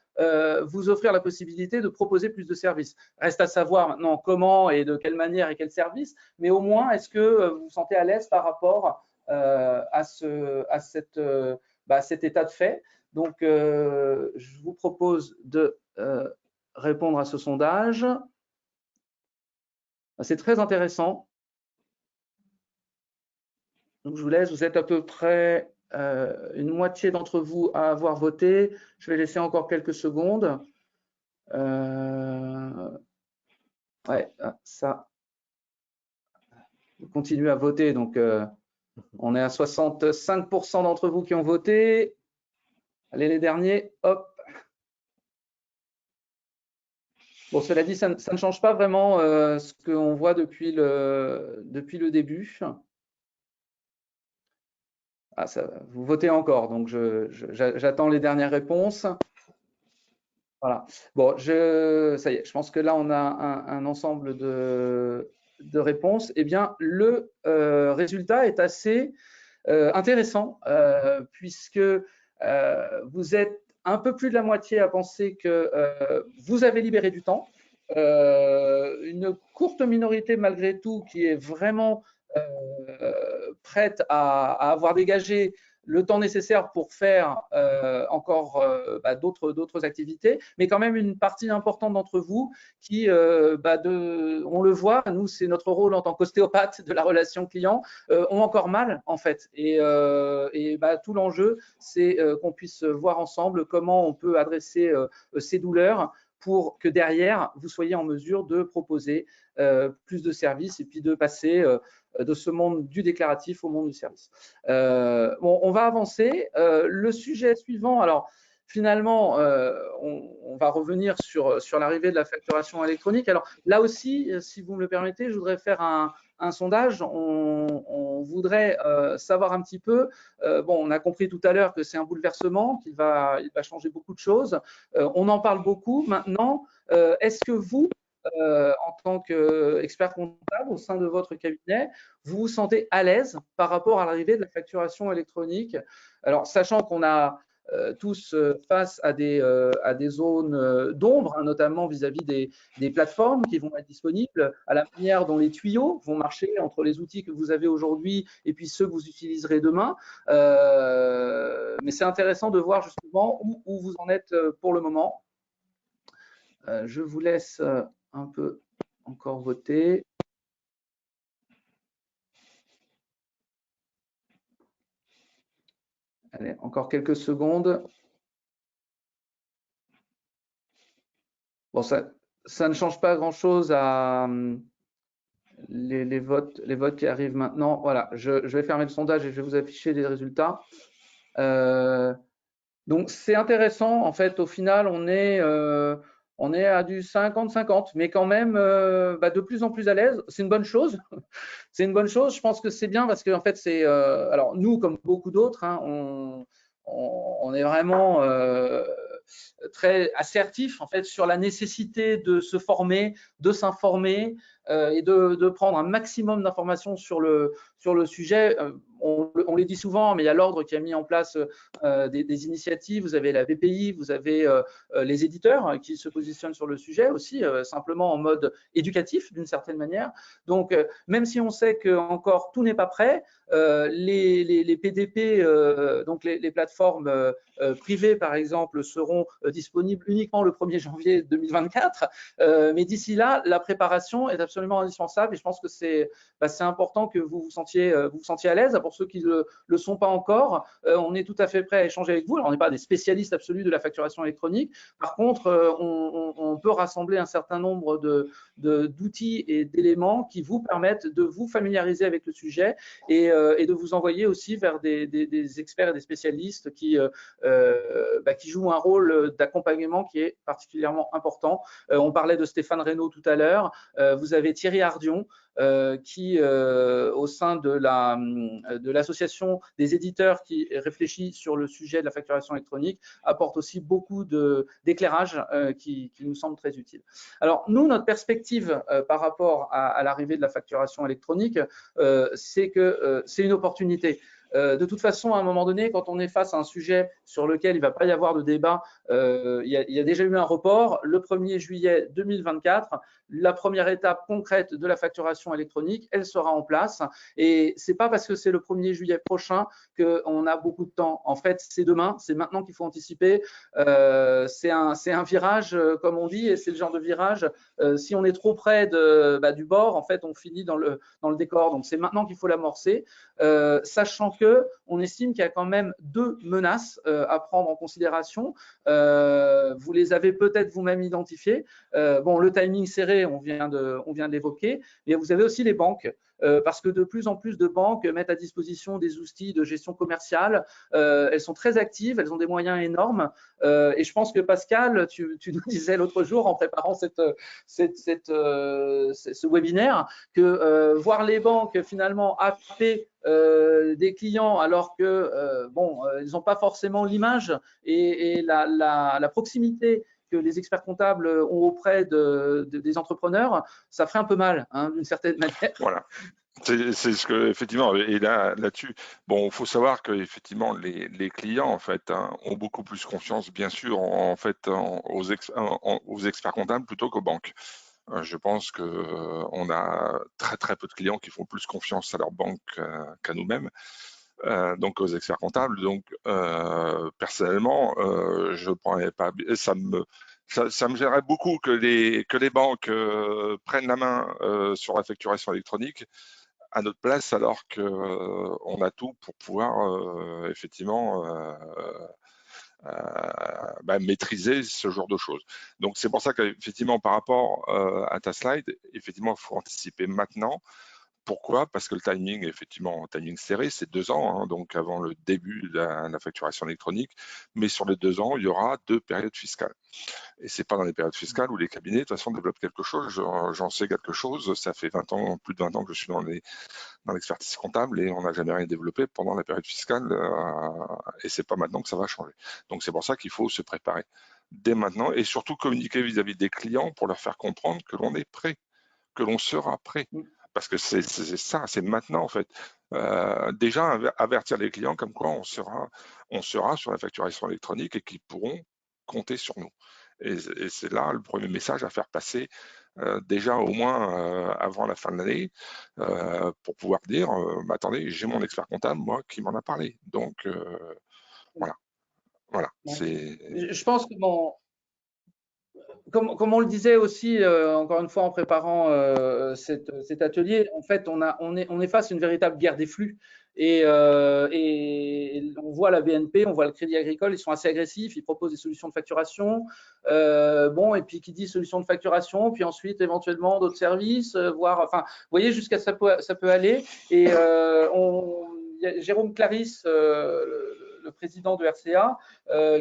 vous offrir la possibilité de proposer plus de services? Reste à savoir maintenant comment et de quelle manière et quel service, mais au moins, est-ce que vous vous sentez à l'aise par rapport à cet état de fait? Donc, je vous propose de répondre à ce sondage. C'est très intéressant. Donc, je vous laisse, vous êtes à peu près une moitié d'entre vous à avoir voté. Je vais laisser encore quelques secondes. Ouais, ça, vous continuez à voter. Donc, on est à 65% d'entre vous qui ont voté. Allez, les derniers, hop. Bon, cela dit, ça ne change pas vraiment ce qu'on voit depuis le début. Ah, ça, vous votez encore, donc j'attends les dernières réponses. Voilà. Bon, ça y est, je pense que là, on a un ensemble de réponses. Eh bien, le résultat est assez intéressant, puisque vous êtes un peu plus de la moitié à penser que vous avez libéré du temps. Une courte minorité, malgré tout, qui est vraiment prête à avoir dégagé le temps nécessaire pour faire encore d'autres activités, mais quand même une partie importante d'entre vous qui, on le voit, nous c'est notre rôle en tant qu'ostéopathe de la relation client, ont encore mal en fait. Et tout l'enjeu, c'est qu'on puisse voir ensemble comment on peut adresser ces douleurs pour que derrière, vous soyez en mesure de proposer plus de services et puis de passer de ce monde du déclaratif au monde du service. Bon, on va avancer. Le sujet suivant, alors finalement, on va revenir sur l'arrivée de la facturation électronique. Alors là aussi, si vous me le permettez, je voudrais faire un sondage. On voudrait savoir un petit peu, bon, on a compris tout à l'heure que c'est un bouleversement, il va changer beaucoup de choses. On en parle beaucoup. Maintenant, est-ce que vous, en tant qu'expert comptable au sein de votre cabinet, vous vous sentez à l'aise par rapport à l'arrivée de la facturation électronique? Alors, sachant qu'on a tous face à des zones d'ombre, hein, notamment vis-à-vis des plateformes qui vont être disponibles, à la manière dont les tuyaux vont marcher entre les outils que vous avez aujourd'hui et puis ceux que vous utiliserez demain. Mais c'est intéressant de voir justement où vous en êtes pour le moment. Je vous laisse un peu encore voter. Allez, encore quelques secondes. Bon, ça ne change pas grand-chose à les votes qui arrivent maintenant. Voilà, je vais fermer le sondage et je vais vous afficher les résultats. Donc, c'est intéressant. En fait, au final, on est à du 50-50, mais quand même de plus en plus à l'aise. C'est une bonne chose. C'est une bonne chose. Je pense que c'est bien parce que en fait, c'est alors nous, comme beaucoup d'autres, hein, on est vraiment très assertif en fait sur la nécessité de se former, de s'informer et de prendre un maximum d'informations sur le sujet. On les dit souvent, mais il y a l'ordre qui a mis en place des initiatives. Vous avez la BPI, vous avez les éditeurs qui se positionnent sur le sujet aussi, simplement en mode éducatif d'une certaine manière. Donc, même si on sait que encore tout n'est pas prêt, les PDP, donc les plateformes privées par exemple, seront disponibles uniquement le 1er janvier 2024. Mais d'ici là, la préparation est absolument indispensable et je pense que c'est important que vous vous sentiez à l'aise. Pour ceux qui ne le sont pas encore, on est tout à fait prêt à échanger avec vous. Alors, on n'est pas des spécialistes absolus de la facturation électronique. Par contre, on peut rassembler un certain nombre d'outils et d'éléments qui vous permettent de vous familiariser avec le sujet et de vous envoyer aussi vers des experts et des spécialistes qui jouent un rôle d'accompagnement qui est particulièrement important. On parlait de Stéphane Reynaud tout à l'heure. Vous avez Thierry Ardion qui, au sein de l'association des éditeurs qui réfléchit sur le sujet de la facturation électronique, apporte aussi beaucoup d'éclairage qui nous semble très utile. Alors, nous, notre perspective par rapport à l'arrivée de la facturation électronique, c'est que c'est une opportunité. De toute façon, à un moment donné, quand on est face à un sujet sur lequel il ne va pas y avoir de débat, il y a déjà eu un report. Le 1er juillet 2024, la première étape concrète de la facturation électronique, elle sera en place. Et ce n'est pas parce que c'est le 1er juillet prochain qu'on a beaucoup de temps. En fait, c'est demain, c'est maintenant qu'il faut anticiper. C'est un virage, comme on dit, et c'est le genre de virage, si on est trop près du bord, en fait, on finit dans le décor. Donc, c'est maintenant qu'il faut l'amorcer, sachant qu'on estime qu'il y a quand même 2 menaces à prendre en considération. Vous les avez peut-être vous-même identifiées. Le timing serré, on vient de l'évoquer, mais vous avez aussi les banques. Parce que de plus en plus de banques mettent à disposition des outils de gestion commerciale. Elles sont très actives, elles ont des moyens énormes. Et je pense que Pascal, tu nous disais l'autre jour en préparant ce webinaire que voir les banques finalement appeler des clients alors que ils n'ont pas forcément l'image et la proximité que les experts comptables ont auprès des entrepreneurs, ça ferait un peu mal, hein, d'une certaine manière. Voilà. C'est ce que, effectivement, et là-dessus, bon, il faut savoir que effectivement les clients en fait ont beaucoup plus confiance, bien sûr, aux experts comptables plutôt qu'aux banques. Je pense que on a très très peu de clients qui font plus confiance à leur banque qu'à nous-mêmes. Donc aux experts comptables. Donc personnellement, je prendrais pas. Ça me gênerait beaucoup que les banques prennent la main sur la facturation électronique à notre place, alors qu'on a tout pour pouvoir effectivement maîtriser ce genre de choses. Donc c'est pour ça qu'effectivement par rapport à ta slide, effectivement il faut anticiper maintenant. Pourquoi? Parce que le timing, effectivement, timing serré, c'est 2 ans, hein, donc avant le début de la facturation électronique. Mais sur les 2 ans, il y aura 2 périodes fiscales. Et c'est pas dans les périodes fiscales où les cabinets, de toute façon, développent quelque chose. J'en sais quelque chose. Ça fait plus de 20 ans que je suis dans l'expertise comptable et on n'a jamais rien développé pendant la période fiscale. Et c'est pas maintenant que ça va changer. Donc c'est pour ça qu'il faut se préparer dès maintenant et surtout communiquer vis-à-vis des clients pour leur faire comprendre que l'on est prêt, que l'on sera prêt. Parce que c'est ça, c'est maintenant en fait. Déjà avertir les clients comme quoi on sera sur la facturation électronique et qu'ils pourront compter sur nous. Et c'est là le premier message à faire passer déjà au moins avant la fin de l'année pour pouvoir dire attendez, j'ai mon expert comptable moi qui m'en a parlé. Donc voilà. Je pense que comme on le disait aussi, encore une fois, en préparant cet atelier, en fait, on est face à une véritable guerre des flux. Et on voit la BNP, on voit le Crédit Agricole, ils sont assez agressifs, ils proposent des solutions de facturation. Et puis qui dit solution de facturation, puis ensuite éventuellement d'autres services, vous voyez jusqu'à ça peut aller. Et y a Jérôme Clarisse, le président de RCA,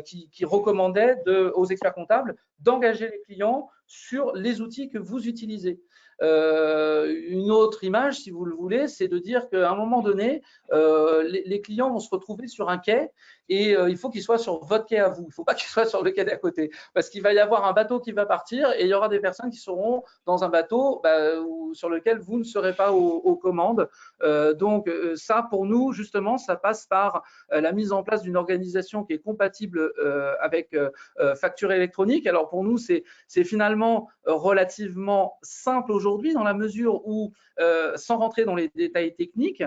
qui recommandait aux experts comptables d'engager les clients sur les outils que vous utilisez. Une autre image, si vous le voulez, c'est de dire qu'à un moment donné, les clients vont se retrouver sur un quai et il faut qu'ils soient sur votre quai à vous. Il ne faut pas qu'ils soient sur le quai d'à côté parce qu'il va y avoir un bateau qui va partir et il y aura des personnes qui seront dans un bateau sur lequel vous ne serez pas aux commandes. Donc ça, pour nous, justement, ça passe par la mise en place d'une organisation qui est compatible avec facture électronique. Alors pour nous, c'est finalement relativement simple aujourd'hui aujourd'hui dans la mesure où, sans rentrer dans les détails techniques,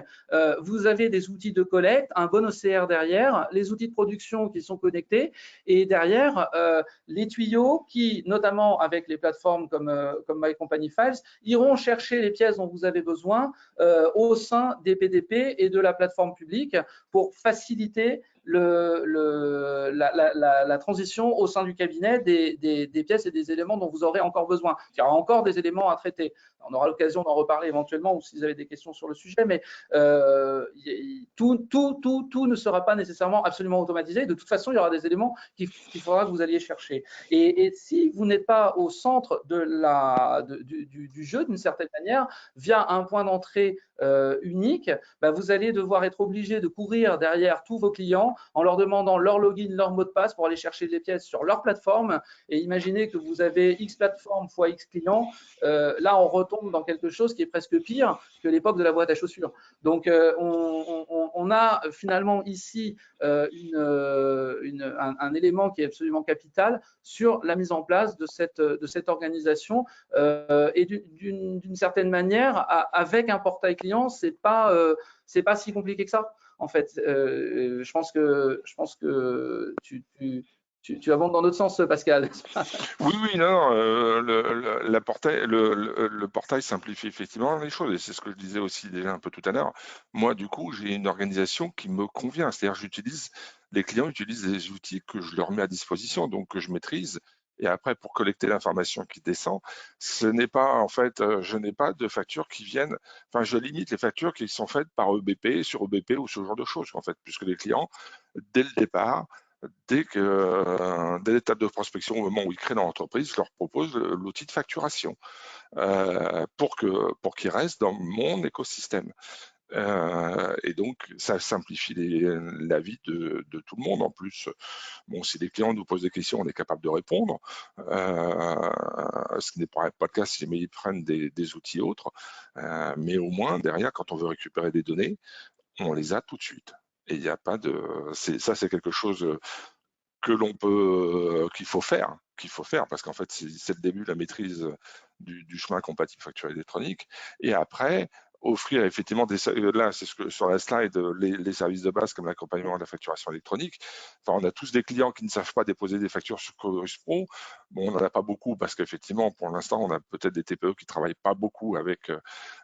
vous avez des outils de collecte, un bon OCR derrière, les outils de production qui sont connectés et derrière les tuyaux qui, notamment avec les plateformes comme My Company Files, iront chercher les pièces dont vous avez besoin au sein des PDP et de la plateforme publique pour faciliter la transition au sein du cabinet des pièces et des éléments dont vous aurez encore besoin. Il y aura encore des éléments à traiter. On aura l'occasion d'en reparler éventuellement ou si vous avez des questions sur le sujet, mais tout ne sera pas nécessairement absolument automatisé. De toute façon, il y aura des éléments qu'il faudra que vous alliez chercher. Et si vous n'êtes pas au centre du jeu, d'une certaine manière, via un point d'entrée unique, vous allez devoir être obligé de courir derrière tous vos clients en leur demandant leur login, leur mot de passe pour aller chercher les pièces sur leur plateforme. Et imaginez que vous avez X plateforme fois X clients. Là, on retombe dans quelque chose qui est presque pire que l'époque de la boîte à chaussures. Donc, on a finalement ici un élément qui est absolument capital sur la mise en place de cette organisation et d'une certaine manière, avec un portail client, c'est pas si compliqué que ça. En fait, je pense que tu avances dans notre sens, Pascal. Oui, non, le portail simplifie effectivement les choses et c'est ce que je disais aussi déjà un peu tout à l'heure. Moi, du coup, j'ai une organisation qui me convient, c'est-à-dire les clients utilisent des outils que je leur mets à disposition, donc que je maîtrise. Et après, pour collecter l'information qui descend, ce n'est pas, en fait, je n'ai pas de factures qui viennent, enfin, je limite les factures qui sont faites par EBP, sur EBP ou ce genre de choses, en fait, puisque les clients, dès le départ, dès l'étape de prospection, au moment où ils créent leur entreprise, je leur propose l'outil de facturation pour qu'ils restent dans mon écosystème. Et donc, ça simplifie la vie de tout le monde. En plus, bon, si les clients nous posent des questions, on est capable de répondre, ce qui n'est pas le cas si jamais ils prennent des outils autres. Mais au moins, derrière, quand on veut récupérer des données, on les a tout de suite. Et il n'y a pas de... Ça, c'est quelque chose qu'il faut faire, parce qu'en fait, c'est le début de la maîtrise du chemin compatible facture électronique. Et après, offrir effectivement là, c'est ce que sur la slide, les services de base comme l'accompagnement de la facturation électronique. Enfin, on a tous des clients qui ne savent pas déposer des factures sur Chorus Pro. Bon, on n'en a pas beaucoup parce qu'effectivement, pour l'instant, on a peut-être des TPE qui travaillent pas beaucoup avec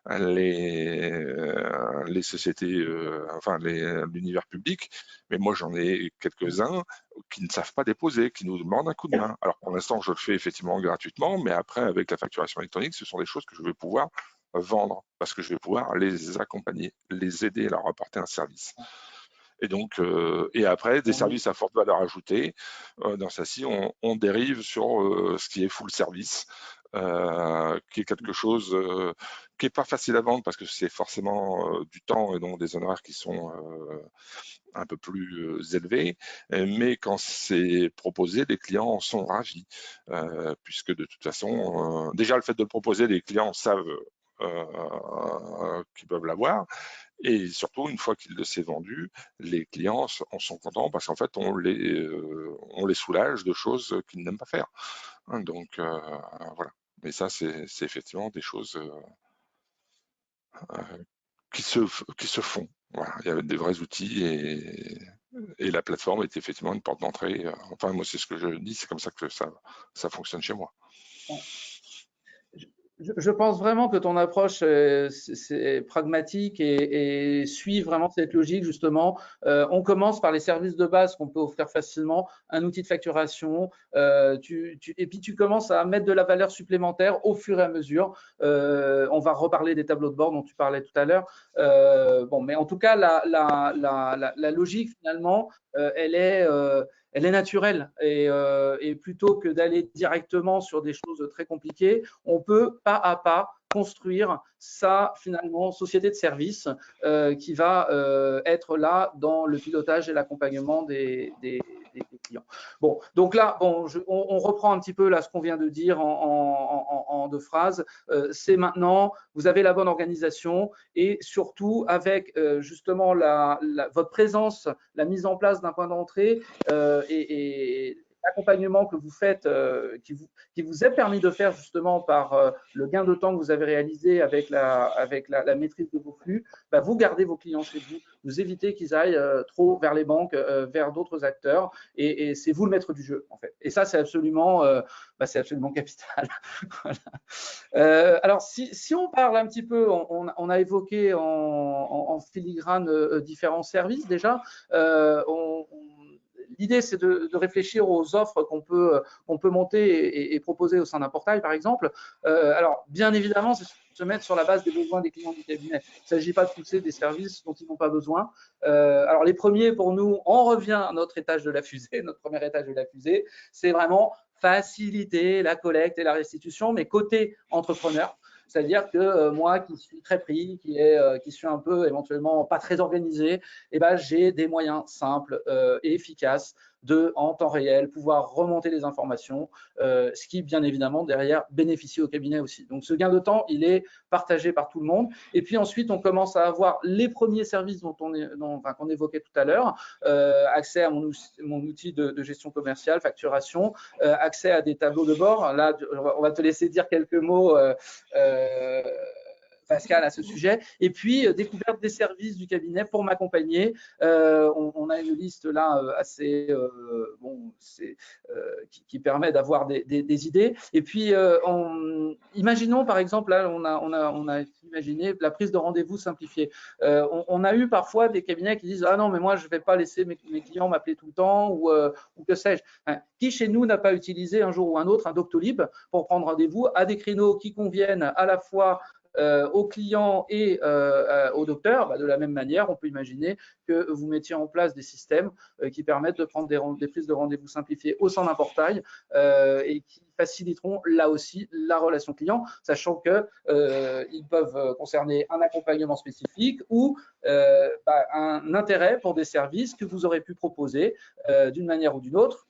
les sociétés, enfin l'univers public. Mais moi, j'en ai quelques-uns qui ne savent pas déposer, qui nous demandent un coup de main. Alors, pour l'instant, je le fais effectivement gratuitement, mais après, avec la facturation électronique, ce sont des choses que je vais pouvoir vendre parce que je vais pouvoir les accompagner, les aider à leur apporter un service. Et donc, et après, des services à forte valeur ajoutée. Dans celle-ci, on dérive sur ce qui est full service, qui est quelque chose qui n'est pas facile à vendre parce que c'est forcément du temps et donc des honoraires qui sont un peu plus élevés. Mais quand c'est proposé, les clients en sont ravis, puisque de toute façon, déjà le fait de le proposer, les clients savent qu'ils peuvent l'avoir. Et surtout, une fois qu'il s'est vendu, les clients en sont contents parce qu'en fait, on les soulage de choses qu'ils n'aiment pas faire. Donc, voilà. Mais ça, c'est effectivement des choses qui se font. Voilà. Il y a des vrais outils et la plateforme est effectivement une porte d'entrée. Enfin, moi, c'est ce que je dis, c'est comme ça que ça fonctionne chez moi. Je pense vraiment que ton approche c'est pragmatique et suit vraiment cette logique justement. On commence par les services de base qu'on peut offrir facilement, un outil de facturation, et puis tu commences à mettre de la valeur supplémentaire au fur et à mesure. On va reparler des tableaux de bord dont tu parlais tout à l'heure. Bon, mais en tout cas, la logique finalement, elle est naturelle et plutôt que d'aller directement sur des choses très compliquées, on peut pas à pas construire sa finalement société de service qui va être là dans le pilotage et l'accompagnement des clients. Bon, donc là, bon, on reprend un petit peu là ce qu'on vient de dire en deux phrases. C'est maintenant, vous avez la bonne organisation et surtout avec justement votre présence, la mise en place d'un point d'entrée et l'accompagnement que vous faites, qui vous est permis de faire justement par le gain de temps que vous avez réalisé avec la maîtrise de vos flux, bah, vous gardez vos clients chez vous, vous évitez qu'ils aillent trop vers les banques, vers d'autres acteurs, et c'est vous le maître du jeu en fait. Et ça, c'est absolument capital. Voilà. Alors, si on parle un petit peu, on a évoqué en filigrane différents services déjà. L'idée, c'est de réfléchir aux offres qu'on peut monter et proposer au sein d'un portail, par exemple. Alors, bien évidemment, c'est se mettre sur la base des besoins des clients du cabinet. Il ne s'agit pas de pousser des services dont ils n'ont pas besoin. Alors, les premiers, pour nous, on revient à notre étage de la fusée, notre premier étage de la fusée, c'est vraiment faciliter la collecte et la restitution, mais côté entrepreneur. C'est-à-dire que moi, qui suis très pris, qui suis un peu éventuellement pas très organisé, eh ben, j'ai des moyens simples et efficaces de, en temps réel, pouvoir remonter les informations, ce qui, bien évidemment, derrière, bénéficie au cabinet aussi. Donc, ce gain de temps, il est partagé par tout le monde. Et puis ensuite, on commence à avoir les premiers services qu'on évoquait tout à l'heure, accès à mon outil de gestion commerciale, facturation, accès à des tableaux de bord. Là, on va te laisser dire quelques mots, Pascal, à ce sujet. Et puis, découverte des services du cabinet pour m'accompagner. On a une liste là assez qui permet d'avoir des idées. Et puis, imaginons par exemple, là, on a imaginé la prise de rendez-vous simplifiée. On a eu parfois des cabinets qui disent « Ah non, mais moi, je ne vais pas laisser mes clients m'appeler tout le temps ou que sais-je. » Qui chez nous n'a pas utilisé un jour ou un autre un Doctolib pour prendre rendez-vous à des créneaux qui conviennent à la fois aux clients et aux docteurs? Bah, de la même manière, on peut imaginer que vous mettiez en place des systèmes qui permettent de prendre des prises de rendez-vous simplifiées au sein d'un portail et qui faciliteront là aussi la relation client, sachant qu'ils peuvent concerner un accompagnement spécifique ou un intérêt pour des services que vous aurez pu proposer d'une manière ou d'une autre.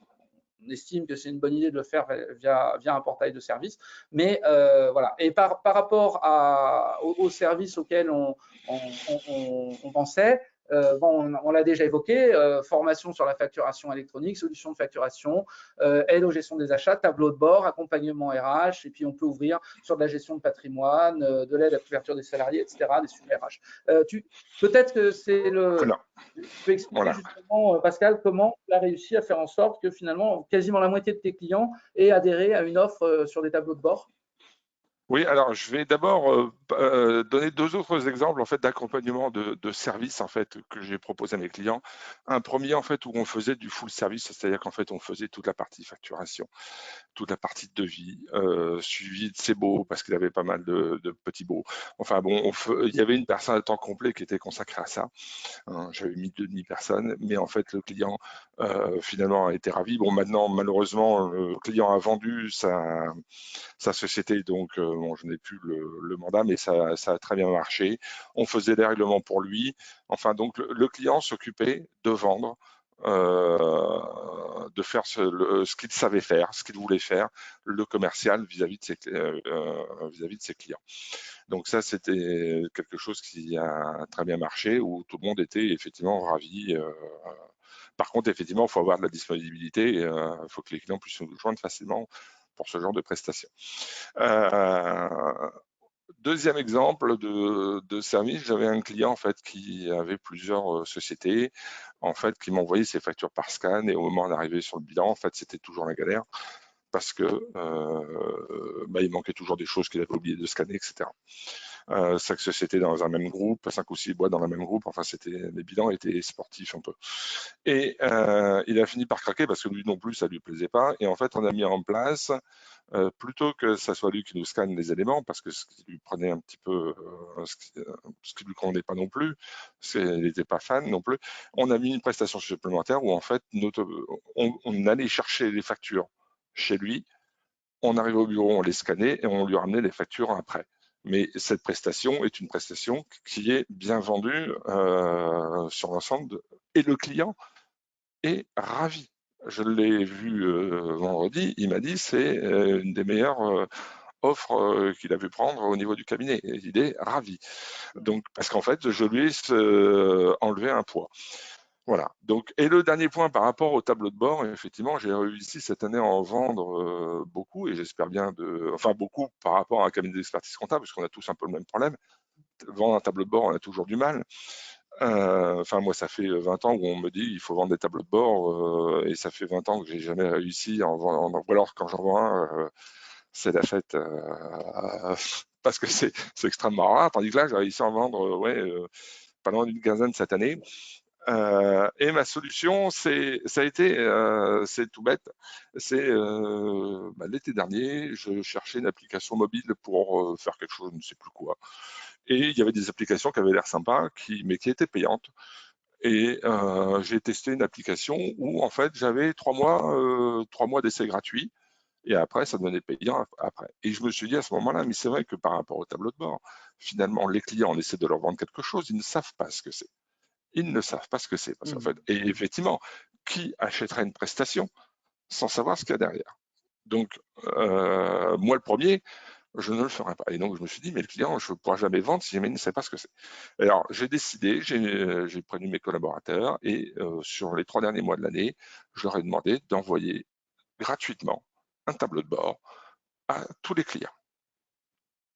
On estime que c'est une bonne idée de le faire via un portail de services. Mais voilà. Et par rapport aux services auxquels on pensait, on l'a déjà évoqué, formation sur la facturation électronique, solutions de facturation, aide aux gestion des achats, tableau de bord, accompagnement RH, et puis on peut ouvrir sur de la gestion de patrimoine, de l'aide à la couverture des salariés, etc., des sujets RH. Peut-être que c'est le… Tu peux expliquer justement, Pascal, comment tu as réussi à faire en sorte que finalement, quasiment la moitié de tes clients aient adhéré à une offre sur des tableaux de bord? Oui, alors je vais d'abord donner deux autres exemples en fait d'accompagnement de services en fait que j'ai proposé à mes clients. Un premier en fait où on faisait du full service, c'est-à-dire qu'en fait on faisait toute la partie facturation, toute la partie de devis, suivi de ses baux parce qu'il avait pas mal de petits baux. Enfin bon, il y avait une personne à temps complet qui était consacrée à ça. J'avais mis 2,5 personnes, mais en fait le client finalement a été ravi. Bon, maintenant malheureusement le client a vendu sa société, donc bon, je n'ai plus le mandat, mais ça a très bien marché. On faisait des règlements pour lui. Enfin, donc le client s'occupait de vendre, de faire ce qu'il savait faire, ce qu'il voulait faire, le commercial vis-à-vis de ses clients. Donc ça, c'était quelque chose qui a très bien marché, où tout le monde était effectivement ravi. Par contre, effectivement, il faut avoir de la disponibilité, il faut que les clients puissent nous joindre facilement pour ce genre de prestations. Deuxième exemple de service, j'avais un client en fait qui avait plusieurs sociétés, en fait, qui m'envoyait ses factures par scan, et au moment d'arriver sur le bilan, en fait, c'était toujours la galère parce que il manquait toujours des choses qu'il avait oublié de scanner, etc. 5 sociétés dans un même groupe, 5 ou 6 boîtes dans le même groupe, enfin les bilans étaient sportifs un peu. Et il a fini par craquer parce que lui non plus ça lui plaisait pas, et en fait on a mis en place, plutôt que ça soit lui qui nous scanne les éléments, parce que ce qui lui prenait un petit peu, ce qui lui convenait pas non plus, il n'était pas fan non plus, on a mis une prestation supplémentaire où en fait on allait chercher les factures chez lui, on arrivait au bureau, on les scannait et on lui ramenait les factures après. Mais cette prestation est une prestation qui est bien vendue sur l'ensemble, et le client est ravi. Je l'ai vu vendredi, il m'a dit c'est une des meilleures offres qu'il a pu prendre au niveau du cabinet. Et il est ravi. Donc, parce qu'en fait, je lui ai enlevé un poids. Voilà. Donc, et le dernier point par rapport au tableau de bord, effectivement, j'ai réussi cette année à en vendre beaucoup, et j'espère bien enfin beaucoup par rapport à un cabinet d'expertise comptable, parce qu'on a tous un peu le même problème. Vendre un tableau de bord, on a toujours du mal. Enfin, moi, ça fait 20 ans où on me dit il faut vendre des tableaux de bord, et ça fait 20 ans que j'ai jamais réussi à en vendre. Ou alors, quand j'en vends un, c'est la fête, parce que c'est extrêmement rare. Tandis que là, j'ai réussi à en vendre, pas loin d'une quinzaine cette année. Et ma solution, ça a été, c'est tout bête, c'est l'été dernier, je cherchais une application mobile pour faire quelque chose, je ne sais plus quoi. Et il y avait des applications qui avaient l'air sympas, mais qui étaient payantes. Et j'ai testé une application où en fait j'avais 3 mois d'essai gratuit. Et après, ça devenait payant après. Et je me suis dit à ce moment-là, mais c'est vrai que par rapport au tableau de bord, finalement, les clients, on essaie de leur vendre quelque chose, ils ne savent pas ce que c'est. Ils ne savent pas ce que c'est. Parce qu'en fait, et effectivement, qui achèterait une prestation sans savoir ce qu'il y a derrière? Donc, moi, le premier, je ne le ferai pas. Et donc, je me suis dit, mais le client, je ne pourrai jamais vendre si jamais il ne sait pas ce que c'est. Alors, j'ai décidé, j'ai prévenu mes collaborateurs, et sur les 3 derniers mois de l'année, je leur ai demandé d'envoyer gratuitement un tableau de bord à tous les clients.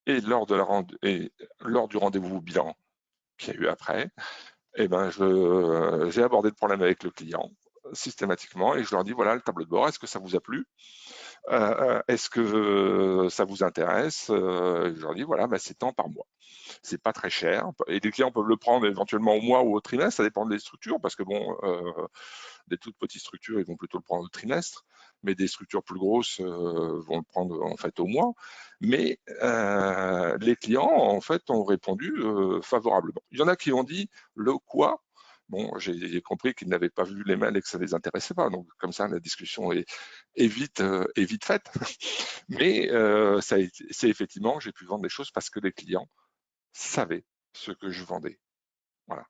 Et lors du rendez-vous bilan qu'il y a eu après, eh ben, j'ai abordé le problème avec le client systématiquement, et je leur dis voilà le tableau de bord, est-ce que ça vous a plu? Est-ce que ça vous intéresse? Je leur dis voilà, c'est tant par mois. C'est pas très cher, et les clients peuvent le prendre éventuellement au mois ou au trimestre, ça dépend des structures, parce que bon, des toutes petites structures, ils vont plutôt le prendre au trimestre, mais des structures plus grosses vont le prendre en fait au mois. Mais les clients en fait ont répondu favorablement. Il y en a qui ont dit le quoi. Bon, j'ai compris qu'ils n'avaient pas vu les mails et que ça ne les intéressait pas. Donc, comme ça, la discussion est vite faite. Mais c'est effectivement, j'ai pu vendre des choses parce que les clients savaient ce que je vendais. Voilà.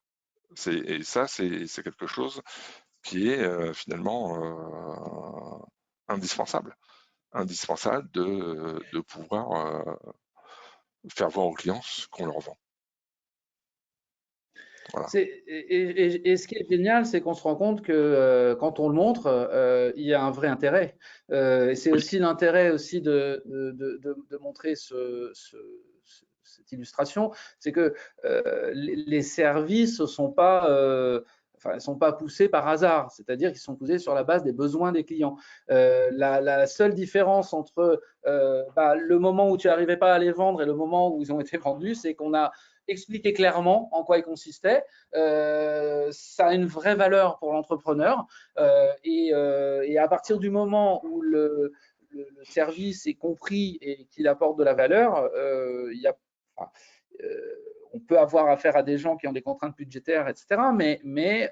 Et ça, c'est quelque chose qui est finalement indispensable. Indispensable de pouvoir faire voir aux clients ce qu'on leur vend. Voilà. Et ce qui est génial, c'est qu'on se rend compte que quand on le montre, il y a un vrai intérêt. Et c'est Oui. aussi l'intérêt aussi de montrer cette illustration, c'est que les services sont pas, enfin, sont pas poussés par hasard, c'est-à-dire qu'ils sont poussés sur la base des besoins des clients. La seule différence entre le moment où tu n'arrivais pas à les vendre et le moment où ils ont été vendus, c'est qu'on a expliqué clairement en quoi ils consistaient. Ça a une vraie valeur pour l'entrepreneur. Et à partir du moment où le service est compris et qu'il apporte de la valeur, on peut avoir affaire à des gens qui ont des contraintes budgétaires, etc. Mais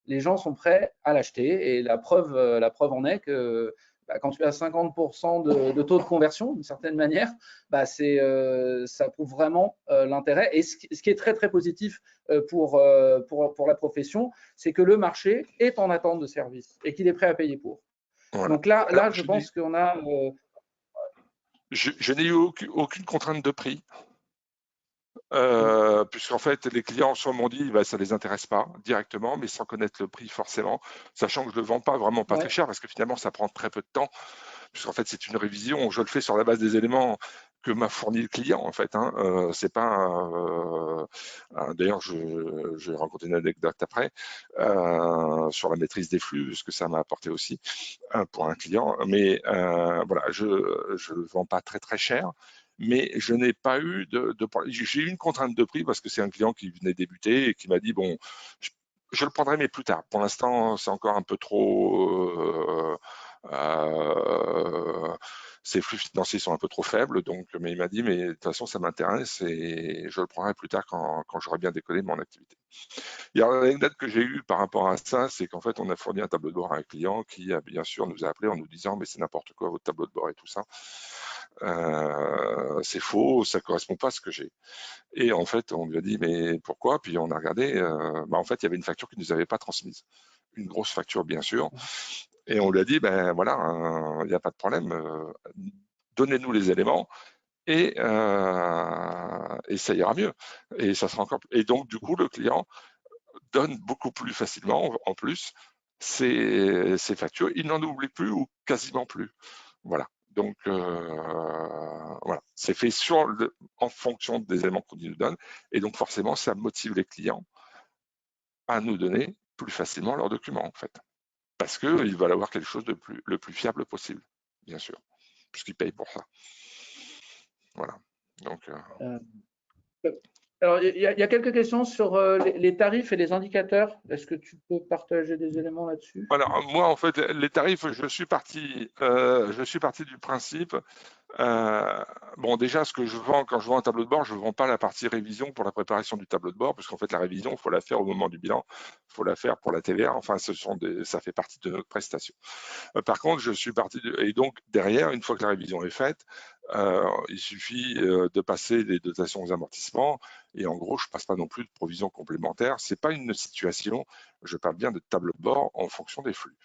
les gens sont prêts à l'acheter. Et la preuve en est que quand tu as 50% de taux de conversion, d'une certaine manière, ça prouve vraiment l'intérêt. Et ce qui est très, très positif pour la profession, c'est que le marché est en attente de services et qu'il est prêt à payer pour. Voilà. Donc là, Alors, je pense qu'on a… je n'ai eu aucune contrainte de prix. Puisqu'en fait, les clients soit m'ont dit ça les intéresse pas directement, mais sans connaître le prix forcément, sachant que je le vends pas vraiment pas très cher, parce que finalement ça prend très peu de temps, puisqu'en fait c'est une révision, je le fais sur la base des éléments que m'a fourni le client en fait. C'est pas d'ailleurs je vais raconter une anecdote après sur la maîtrise des flux, ce que ça m'a apporté aussi pour un client. Mais voilà, je le vends pas très très cher. Mais je n'ai pas eu j'ai eu une contrainte de prix parce que c'est un client qui venait débuter et qui m'a dit bon, je le prendrai mais plus tard. Pour l'instant, c'est encore un peu trop. Ses flux financiers sont un peu trop faibles, donc, mais il m'a dit, mais de toute façon, ça m'intéresse et je le prendrai plus tard quand j'aurai bien décollé mon activité. Il y a une anecdote que j'ai eue par rapport à ça, c'est qu'en fait, on a fourni un tableau de bord à un client qui, bien sûr, nous a appelé en nous disant, mais c'est n'importe quoi votre tableau de bord et tout ça. C'est faux, ça correspond pas à ce que j'ai. Et en fait, on lui a dit, mais pourquoi? Puis on a regardé, en fait, il y avait une facture qu'il ne nous avait pas transmise. Une grosse facture, bien sûr. Et on lui a dit, ben voilà, il n'y a pas de problème, donnez-nous les éléments et ça ira mieux. Et ça sera encore. Et donc, du coup, le client, donne beaucoup plus facilement, en plus, ses factures. Il n'en oublie plus ou quasiment plus. Voilà. Donc, voilà, c'est fait en fonction des éléments qu'on nous donne. Et donc, forcément, ça motive les clients à nous donner plus facilement leurs documents, en fait. Parce qu'ils veulent avoir quelque chose de le plus fiable possible, bien sûr, puisqu'ils payent pour ça. Voilà. Donc, alors, il y a quelques questions sur les tarifs et les indicateurs. Est-ce que tu peux partager des éléments là-dessus? alors, moi, en fait, les tarifs, je suis parti du principe. Bon, déjà, ce que je vends quand je vends un tableau de bord, je ne vends pas la partie révision pour la préparation du tableau de bord, parce qu'en fait, la révision, il faut la faire au moment du bilan, il faut la faire pour la TVA. Enfin, ça fait partie de notre prestation. Par contre, je suis parti et donc derrière, une fois que la révision est faite, il suffit de passer des dotations aux amortissements et en gros, je passe pas non plus de provisions complémentaires. C'est pas une situation, je parle bien de tableau de bord en fonction des flux.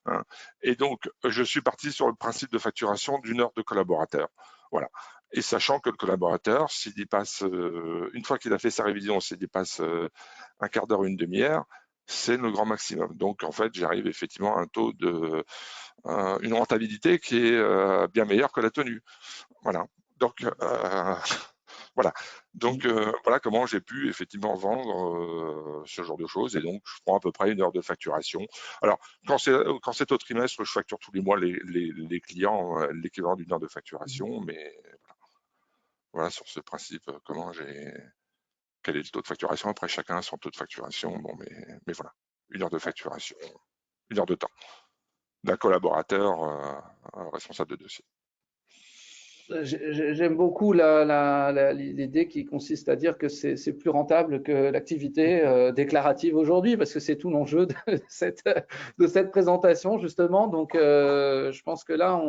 Hein. Et donc, je suis parti sur le principe de facturation d'une heure de collaborateur. Voilà. Et sachant que le collaborateur, s'il y passe, une fois qu'il a fait sa révision, s'il y passe un quart d'heure, une demi-heure, c'est le grand maximum. Donc, en fait, j'arrive effectivement à un taux de une rentabilité qui est bien meilleure que la tenue. Voilà. Donc, voilà. Donc, voilà comment j'ai pu effectivement vendre ce genre de choses. Et donc, je prends à peu près une heure de facturation. Alors, quand c'est au trimestre, je facture tous les mois les clients l'équivalent d'une heure de facturation. Mais voilà, sur ce principe, quel est le taux de facturation. Après, chacun a son taux de facturation. Bon, mais voilà, une heure de facturation, une heure de temps d'un collaborateur responsable de dossier. J'aime beaucoup l'idée qui consiste à dire que c'est plus rentable que l'activité déclarative aujourd'hui, parce que c'est tout l'enjeu de cette présentation, justement. Donc, je pense que là,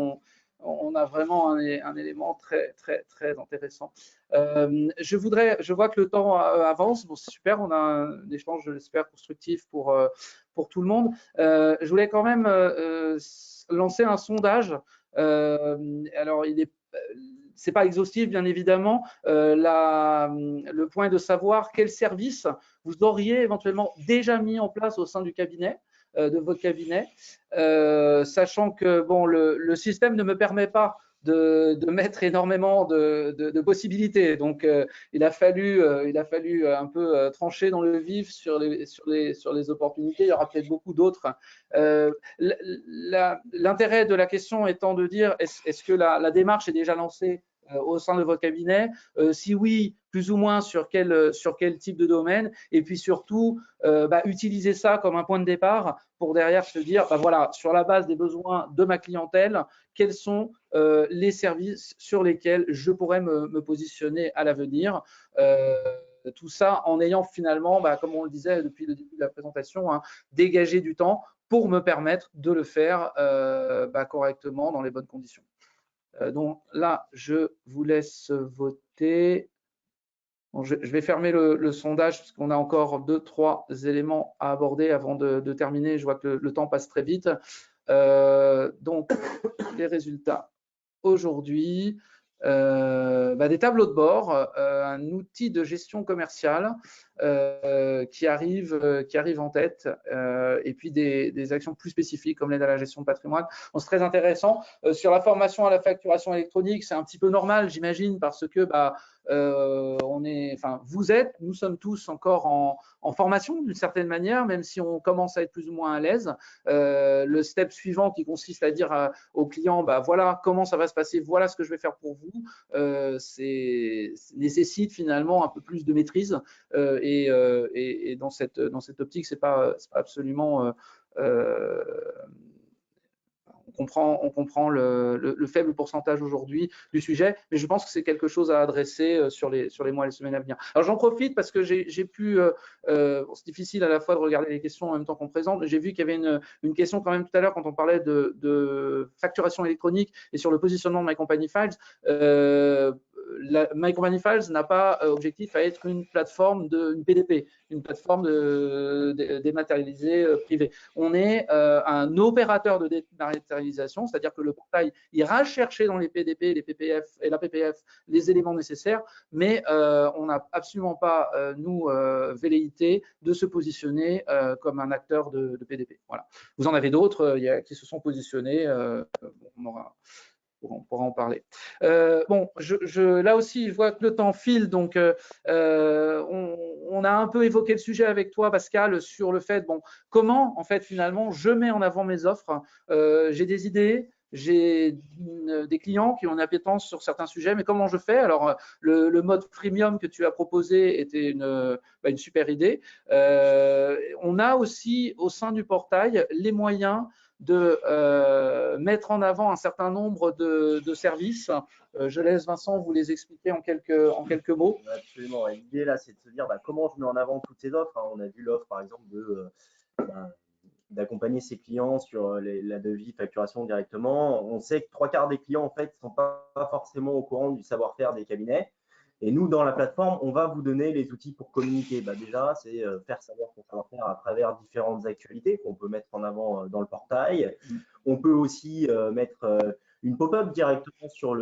on a vraiment un élément très, très, très intéressant. Je vois que le temps avance. Bon, c'est super. On a un échange, je l'espère, constructif pour tout le monde. Je voulais quand même lancer un sondage. Alors, c'est pas exhaustif, bien évidemment. Le point est de savoir quel service vous auriez éventuellement déjà mis en place au sein du cabinet, de votre cabinet, sachant que bon, le système ne me permet pas de mettre énormément de possibilités. Donc, il a fallu un peu trancher dans le vif sur les opportunités. Il y aura peut-être beaucoup d'autres. L'intérêt de la question étant de dire est-ce que la démarche est déjà lancée au sein de votre cabinet, si oui, plus ou moins sur quel type de domaine, et puis surtout utiliser ça comme un point de départ pour derrière se dire voilà, sur la base des besoins de ma clientèle, quels sont les services sur lesquels je pourrais me positionner à l'avenir. Tout ça en ayant finalement, comme on le disait depuis le début de la présentation, dégagé du temps pour me permettre de le faire correctement dans les bonnes conditions. Donc là, je vous laisse voter. Bon, je vais fermer le sondage parce qu'on a encore 2-3 éléments à aborder avant de terminer. Je vois que le temps passe très vite. Donc, les résultats aujourd'hui. Des tableaux de bord, un outil de gestion commerciale qui arrive en tête, et puis des actions plus spécifiques comme l'aide à la gestion de patrimoine. Donc, c'est très intéressant. Sur la formation à la facturation électronique, c'est un petit peu normal, j'imagine, parce que nous sommes tous encore en formation d'une certaine manière, même si on commence à être plus ou moins à l'aise. Le step suivant qui consiste à dire au client, voilà comment ça va se passer, voilà ce que je vais faire pour vous, nécessite finalement un peu plus de maîtrise et dans cette optique, c'est pas absolument on comprend le faible pourcentage aujourd'hui du sujet, mais je pense que c'est quelque chose à adresser sur les mois et les semaines à venir. Alors j'en profite parce que j'ai pu, c'est difficile à la fois de regarder les questions en même temps qu'on présente, j'ai vu qu'il y avait une question quand même tout à l'heure quand on parlait de facturation électronique et sur le positionnement de My Company Files. My Company Files n'a pas objectif à être une plateforme une PDP, une plateforme dématérialisée privée. On est un opérateur de dématérialisation, c'est-à-dire que le portail ira chercher dans les PDP, les PPF et la PPF les éléments nécessaires, mais on n'a absolument pas, nous, velléité de se positionner comme un acteur de PDP. Voilà. Vous en avez d'autres qui se sont positionnés, on pourra en parler. Bon, là aussi, je vois que le temps file, donc on a un peu évoqué le sujet avec toi, Pascal, sur le fait, bon, comment, en fait, finalement, je mets en avant mes offres. J'ai des idées, j'ai des clients qui ont une appétence sur certains sujets, mais comment je fais? Alors, le mode freemium que tu as proposé était une super idée. On a aussi, au sein du portail, les moyens de mettre en avant un certain nombre de services. Je laisse Vincent vous les expliquer en quelques mots. Absolument. L'idée là, c'est de se dire comment je mets en avant toutes ces offres. On a vu l'offre, par exemple, d'accompagner ses clients sur la devis, facturation directement. On sait que 3/4 des clients, en fait, ne sont pas forcément au courant du savoir-faire des cabinets. Et nous, dans la plateforme, on va vous donner les outils pour communiquer. Déjà, c'est faire savoir son savoir-faire à travers différentes actualités qu'on peut mettre en avant dans le portail. On peut aussi mettre une pop-up directement sur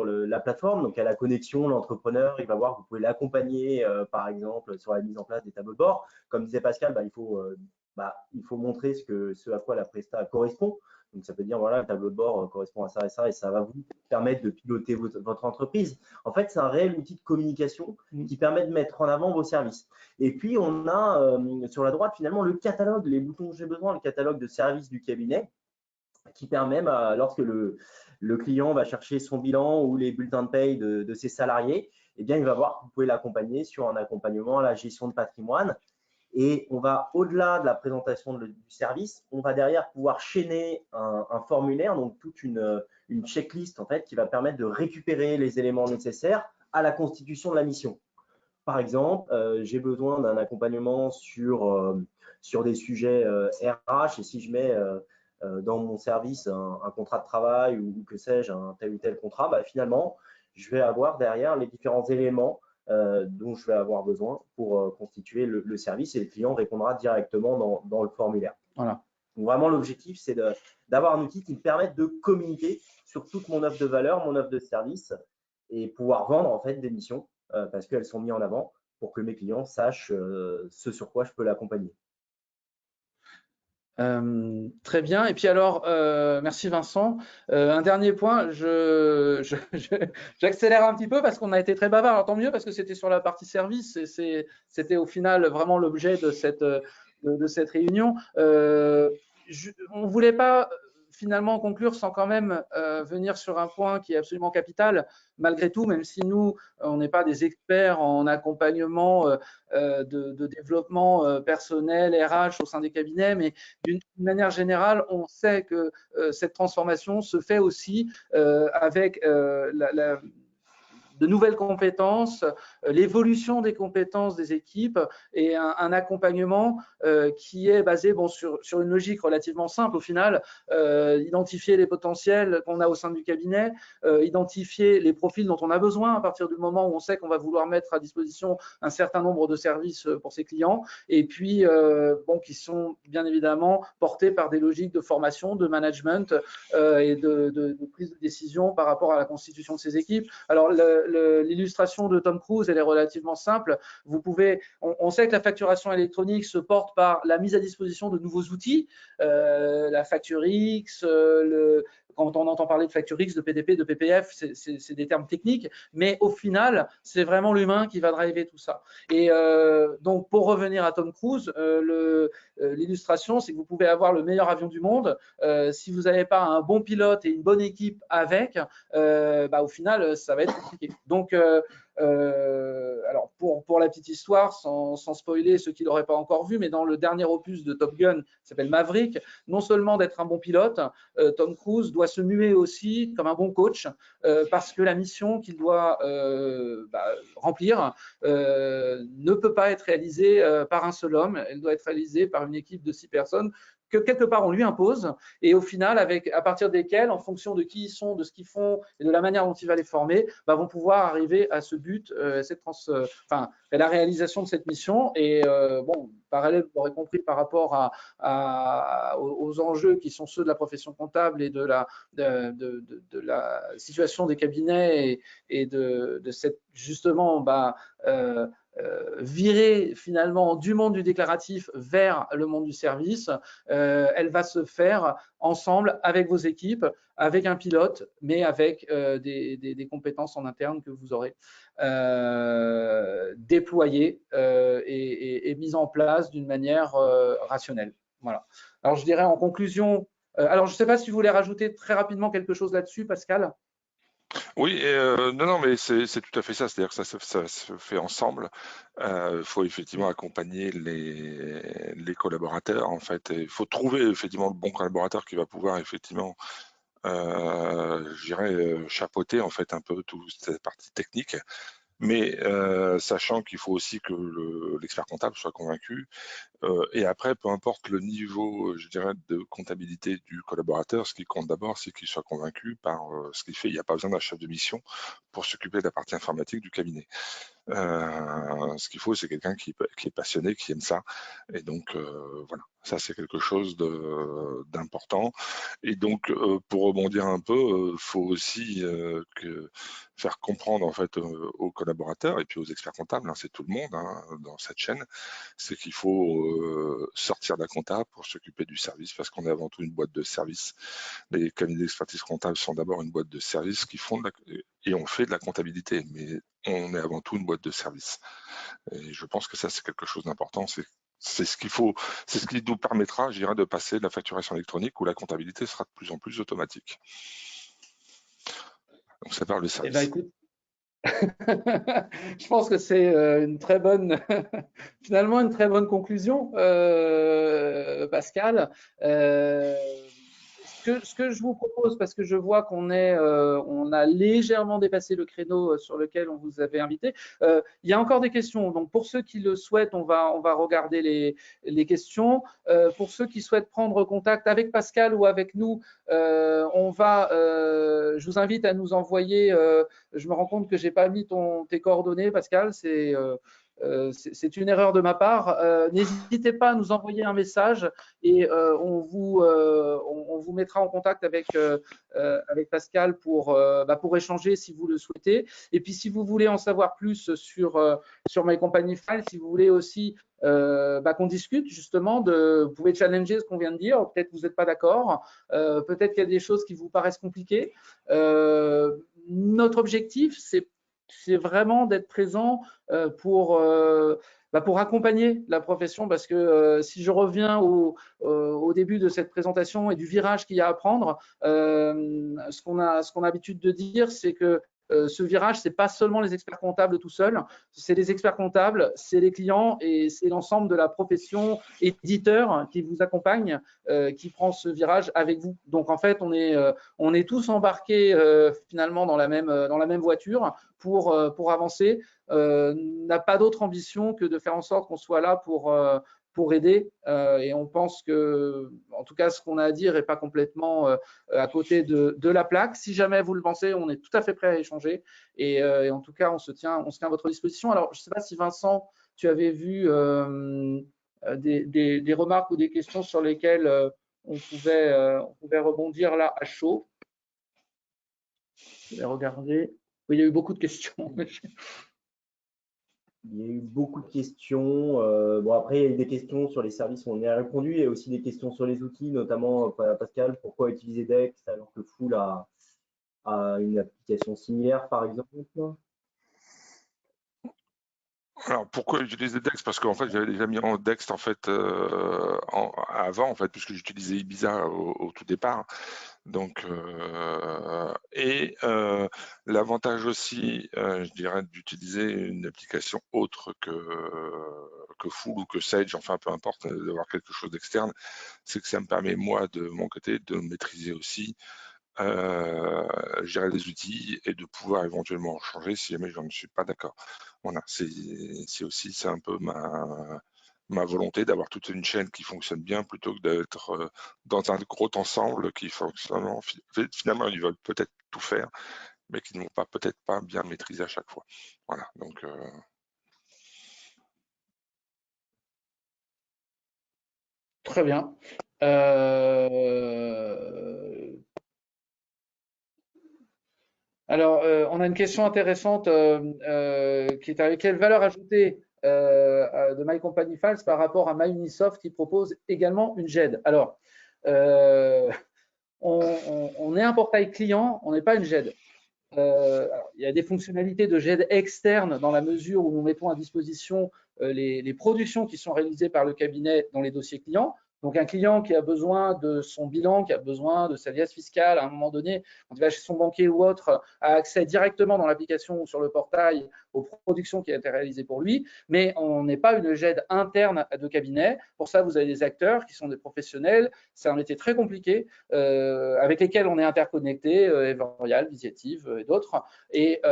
la plateforme. Donc, à la connexion, l'entrepreneur, il va voir que vous pouvez l'accompagner, par exemple, sur la mise en place des tableaux de bord. Comme disait Pascal, il faut montrer ce à quoi la presta correspond. Donc, ça peut dire, voilà, le tableau de bord correspond à ça, et ça va vous permettre de piloter votre entreprise. En fait, c'est un réel outil de communication qui permet de mettre en avant vos services. Et puis, on a sur la droite, finalement, le catalogue, les boutons j'ai besoin, le catalogue de services du cabinet, qui permet, lorsque le client va chercher son bilan ou les bulletins de paye de ses salariés, eh bien, il va voir que vous pouvez l'accompagner sur un accompagnement à la gestion de patrimoine. Et on va, au-delà de la présentation du service, on va derrière pouvoir chaîner un formulaire, donc toute une checklist en fait, qui va permettre de récupérer les éléments nécessaires à la constitution de la mission. Par exemple, j'ai besoin d'un accompagnement sur des sujets RH, et si je mets dans mon service un contrat de travail ou que sais-je, un tel ou tel contrat, finalement, je vais avoir derrière les différents éléments dont je vais avoir besoin pour constituer le service, et le client répondra directement dans le formulaire. Voilà. Donc vraiment, l'objectif, c'est d'avoir un outil qui me permette de communiquer sur toute mon offre de valeur, mon offre de service, et pouvoir vendre en fait des missions parce qu'elles sont mises en avant pour que mes clients sachent ce sur quoi je peux l'accompagner. Très bien. Et puis alors, merci Vincent. Un dernier point, j'accélère un petit peu parce qu'on a été très bavard. Alors tant mieux parce que c'était sur la partie service et c'était au final vraiment l'objet de cette réunion. On ne voulait pas finalement conclure sans quand même venir sur un point qui est absolument capital, malgré tout, même si nous, on n'est pas des experts en accompagnement de développement personnel, RH au sein des cabinets, mais d'une manière générale, on sait que cette transformation se fait aussi avec de nouvelles compétences, l'évolution des compétences des équipes et un accompagnement qui est basé sur une logique relativement simple au final, identifier les potentiels qu'on a au sein du cabinet, identifier les profils dont on a besoin à partir du moment où on sait qu'on va vouloir mettre à disposition un certain nombre de services pour ses clients, et puis qui sont bien évidemment portés par des logiques de formation, de management et de prise de décision par rapport à la constitution de ces équipes. Alors, l'illustration de Tom Cruise, elle est relativement simple. On sait que la facturation électronique se porte par la mise à disposition de nouveaux outils, la Facture X, quand on entend parler de Facture X, de PDP, de PPF, c'est des termes techniques, mais au final, c'est vraiment l'humain qui va driver tout ça. Et donc, pour revenir à Tom Cruise, l'illustration, c'est que vous pouvez avoir le meilleur avion du monde. Si vous n'avez pas un bon pilote et une bonne équipe avec, au final, ça va être compliqué. Donc, alors pour la petite histoire, sans spoiler ceux qui ne l'auraient pas encore vu, mais dans le dernier opus de Top Gun, qui s'appelle Maverick, non seulement d'être un bon pilote, Tom Cruise doit se muer aussi comme un bon coach, parce que la mission qu'il doit remplir ne peut pas être réalisée par un seul homme, elle doit être réalisée par une équipe de 6 personnes, que quelque part on lui impose, et au final, à partir desquels, en fonction de qui ils sont, de ce qu'ils font et de la manière dont il va les former, vont pouvoir arriver à ce but, à la réalisation de cette mission. Et bon, parallèle, vous l'aurez compris, par rapport aux enjeux qui sont ceux de la profession comptable et de la situation des cabinets et de cette justement virer finalement du monde du déclaratif vers le monde du service, elle va se faire ensemble avec vos équipes, avec un pilote, mais avec des compétences en interne que vous aurez déployées et mises en place d'une manière rationnelle. Voilà. Alors je dirais en conclusion, alors je ne sais pas si vous voulez rajouter très rapidement quelque chose là-dessus, Pascal. Oui, non, mais c'est tout à fait ça. C'est-à-dire que ça se fait ensemble. Il faut effectivement accompagner les collaborateurs, en fait. Il faut trouver effectivement le bon collaborateur qui va pouvoir effectivement, je dirais, chapeauter en fait un peu toute cette partie technique. Mais sachant qu'il faut aussi que l'expert comptable soit convaincu. Et après, peu importe le niveau, je dirais, de comptabilité du collaborateur, ce qui compte d'abord, c'est qu'il soit convaincu par ce qu'il fait. Il n'y a pas besoin d'un chef de mission pour s'occuper de la partie informatique du cabinet. Ce qu'il faut, c'est quelqu'un qui est passionné, qui aime ça. Et donc, voilà, ça c'est quelque chose d'important. Et donc, pour rebondir un peu, il faut aussi faire comprendre en fait aux collaborateurs et puis aux experts comptables, c'est tout le monde dans cette chaîne, c'est qu'il faut sortir de la compta pour s'occuper du service, parce qu'on est avant tout une boîte de service. Les cabinets d'expertise comptable sont d'abord une boîte de service et on fait de la comptabilité, mais on est avant tout une boîte de service. Et je pense que ça, c'est quelque chose d'important. C'est ce qui nous permettra, je dirais, de passer de la facturation électronique où la comptabilité sera de plus en plus automatique. Donc ça parle de service. Eh ben, écoute, je pense que c'est finalement une très bonne conclusion, Pascal. Ce que je vous propose, parce que je vois on a légèrement dépassé le créneau sur lequel on vous avait invité. Il y a encore des questions. Donc pour ceux qui le souhaitent, on va regarder les questions. Pour ceux qui souhaitent prendre contact avec Pascal ou avec nous, je vous invite à nous envoyer. Je me rends compte que j'ai pas mis tes coordonnées, Pascal. C'est une erreur de ma part. N'hésitez pas à nous envoyer un message et on vous mettra en contact avec Pascal pour échanger si vous le souhaitez. Et puis si vous voulez en savoir plus sur My Company File, si vous voulez aussi qu'on discute justement, vous pouvez challenger ce qu'on vient de dire. Peut-être que vous n'êtes pas d'accord. Peut-être qu'il y a des choses qui vous paraissent compliquées. Notre objectif, c'est vraiment d'être présent pour accompagner la profession, parce que si je reviens au début de cette présentation et du virage qu'il y a à prendre, ce qu'on a l'habitude de dire, c'est que ce virage, c'est pas seulement les experts comptables tout seuls, c'est les experts comptables, c'est les clients et c'est l'ensemble de la profession éditeur qui vous accompagne, qui prend ce virage avec vous. Donc en fait, on est tous embarqués finalement dans la même voiture pour avancer. N'a pas d'autre ambition que de faire en sorte qu'on soit là pour aider, et on pense que, en tout cas, ce qu'on a à dire n'est pas complètement à côté de la plaque. Si jamais vous le pensez, on est tout à fait prêt à échanger, et en tout cas, on se tient à votre disposition. Alors, je ne sais pas si Vincent, tu avais vu des remarques ou des questions sur lesquelles on pouvait rebondir là à chaud. Je vais regarder. Oui, il y a eu beaucoup de questions. Il y a eu beaucoup de questions. Bon, après, il y a eu des questions sur les services où on y a répondu. Il y a aussi des questions sur les outils, notamment Pascal, pourquoi utiliser Dex alors que Full a une application similaire, par exemple? Alors pourquoi utiliser Dex? Parce qu'en fait j'avais déjà mis en Dex en fait avant, en fait, puisque j'utilisais Ibiza au tout départ. Donc l'avantage aussi, je dirais, d'utiliser une application autre que Full ou que Sage, enfin peu importe, d'avoir quelque chose d'externe, c'est que ça me permet moi de mon côté de maîtriser aussi gérer les outils et de pouvoir éventuellement changer si jamais je ne suis pas d'accord. Voilà, c'est un peu ma volonté d'avoir toute une chaîne qui fonctionne bien plutôt que d'être dans un gros ensemble qui fonctionne. Finalement, ils veulent peut-être tout faire, mais qui ne vont peut-être pas bien maîtriser à chaque fois. Voilà, donc Très bien. Alors, on a une question intéressante qui est avec quelle valeur ajoutée de My Company Files par rapport à MyUnisoft qui propose également une GED. Alors, on est un portail client, on n'est pas une GED. Alors, il y a des fonctionnalités de GED externe dans la mesure où nous mettons à disposition les productions qui sont réalisées par le cabinet dans les dossiers clients. Donc, un client qui a besoin de son bilan, qui a besoin de sa liasse fiscale, à un moment donné, quand il va chez son banquier ou autre, a accès directement dans l'application ou sur le portail aux productions qui ont été réalisées pour lui. Mais on n'est pas une GED interne de cabinet. Pour ça, vous avez des acteurs qui sont des professionnels. C'est un métier très compliqué avec lesquels on est interconnecté, Evorial, Visiative et d'autres. Et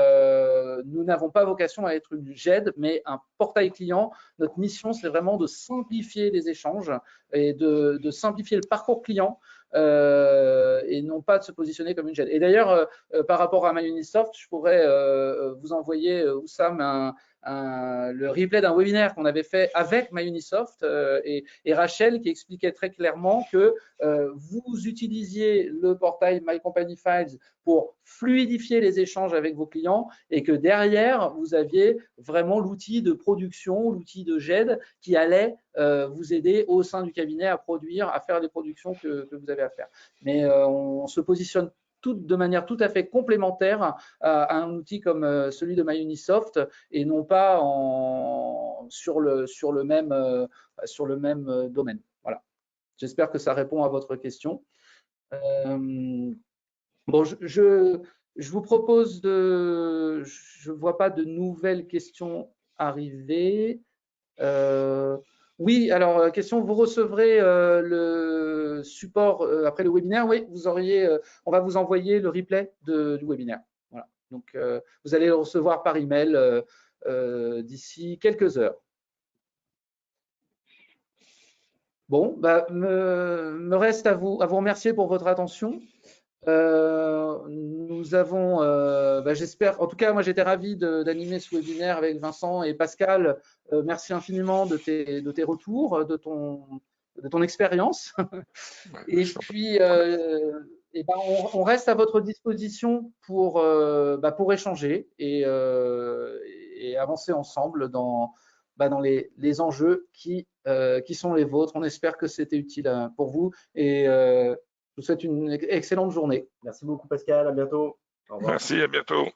nous n'avons pas vocation à être une GED, mais un portail client. Notre mission, c'est vraiment de simplifier les échanges et de simplifier le parcours client et non pas de se positionner comme une GED. Et d'ailleurs, par rapport à MyUnisoft, je pourrais vous envoyer, Oussam, le replay d'un webinaire qu'on avait fait avec MyUnisoft et Rachel qui expliquait très clairement que vous utilisiez le portail My Company Files pour fluidifier les échanges avec vos clients et que derrière, vous aviez vraiment l'outil de production, l'outil de GED qui allait vous aider au sein du cabinet à produire, à faire les productions que vous avez à faire. Mais on se positionne de manière tout à fait complémentaire à un outil comme celui de MyUnisoft et non pas sur le même domaine. Voilà. J'espère que ça répond à votre question. Bon, je vous propose de… Je ne vois pas de nouvelles questions arriver. Oui, alors, question, vous recevrez le support après le webinaire. Oui, on va vous envoyer le replay du webinaire. Voilà. Donc, vous allez le recevoir par email d'ici quelques heures. Bon, bah, me reste à vous remercier pour votre attention. Nous avons, j'espère, en tout cas, moi j'étais ravi d'animer ce webinaire avec Vincent et Pascal. Merci infiniment de tes retours, de ton expérience. Et puis, on reste à votre disposition pour échanger et avancer ensemble dans les enjeux qui sont les vôtres. On espère que c'était utile pour vous et je vous souhaite une excellente journée. Merci beaucoup Pascal, à bientôt. Au revoir. Merci, à bientôt.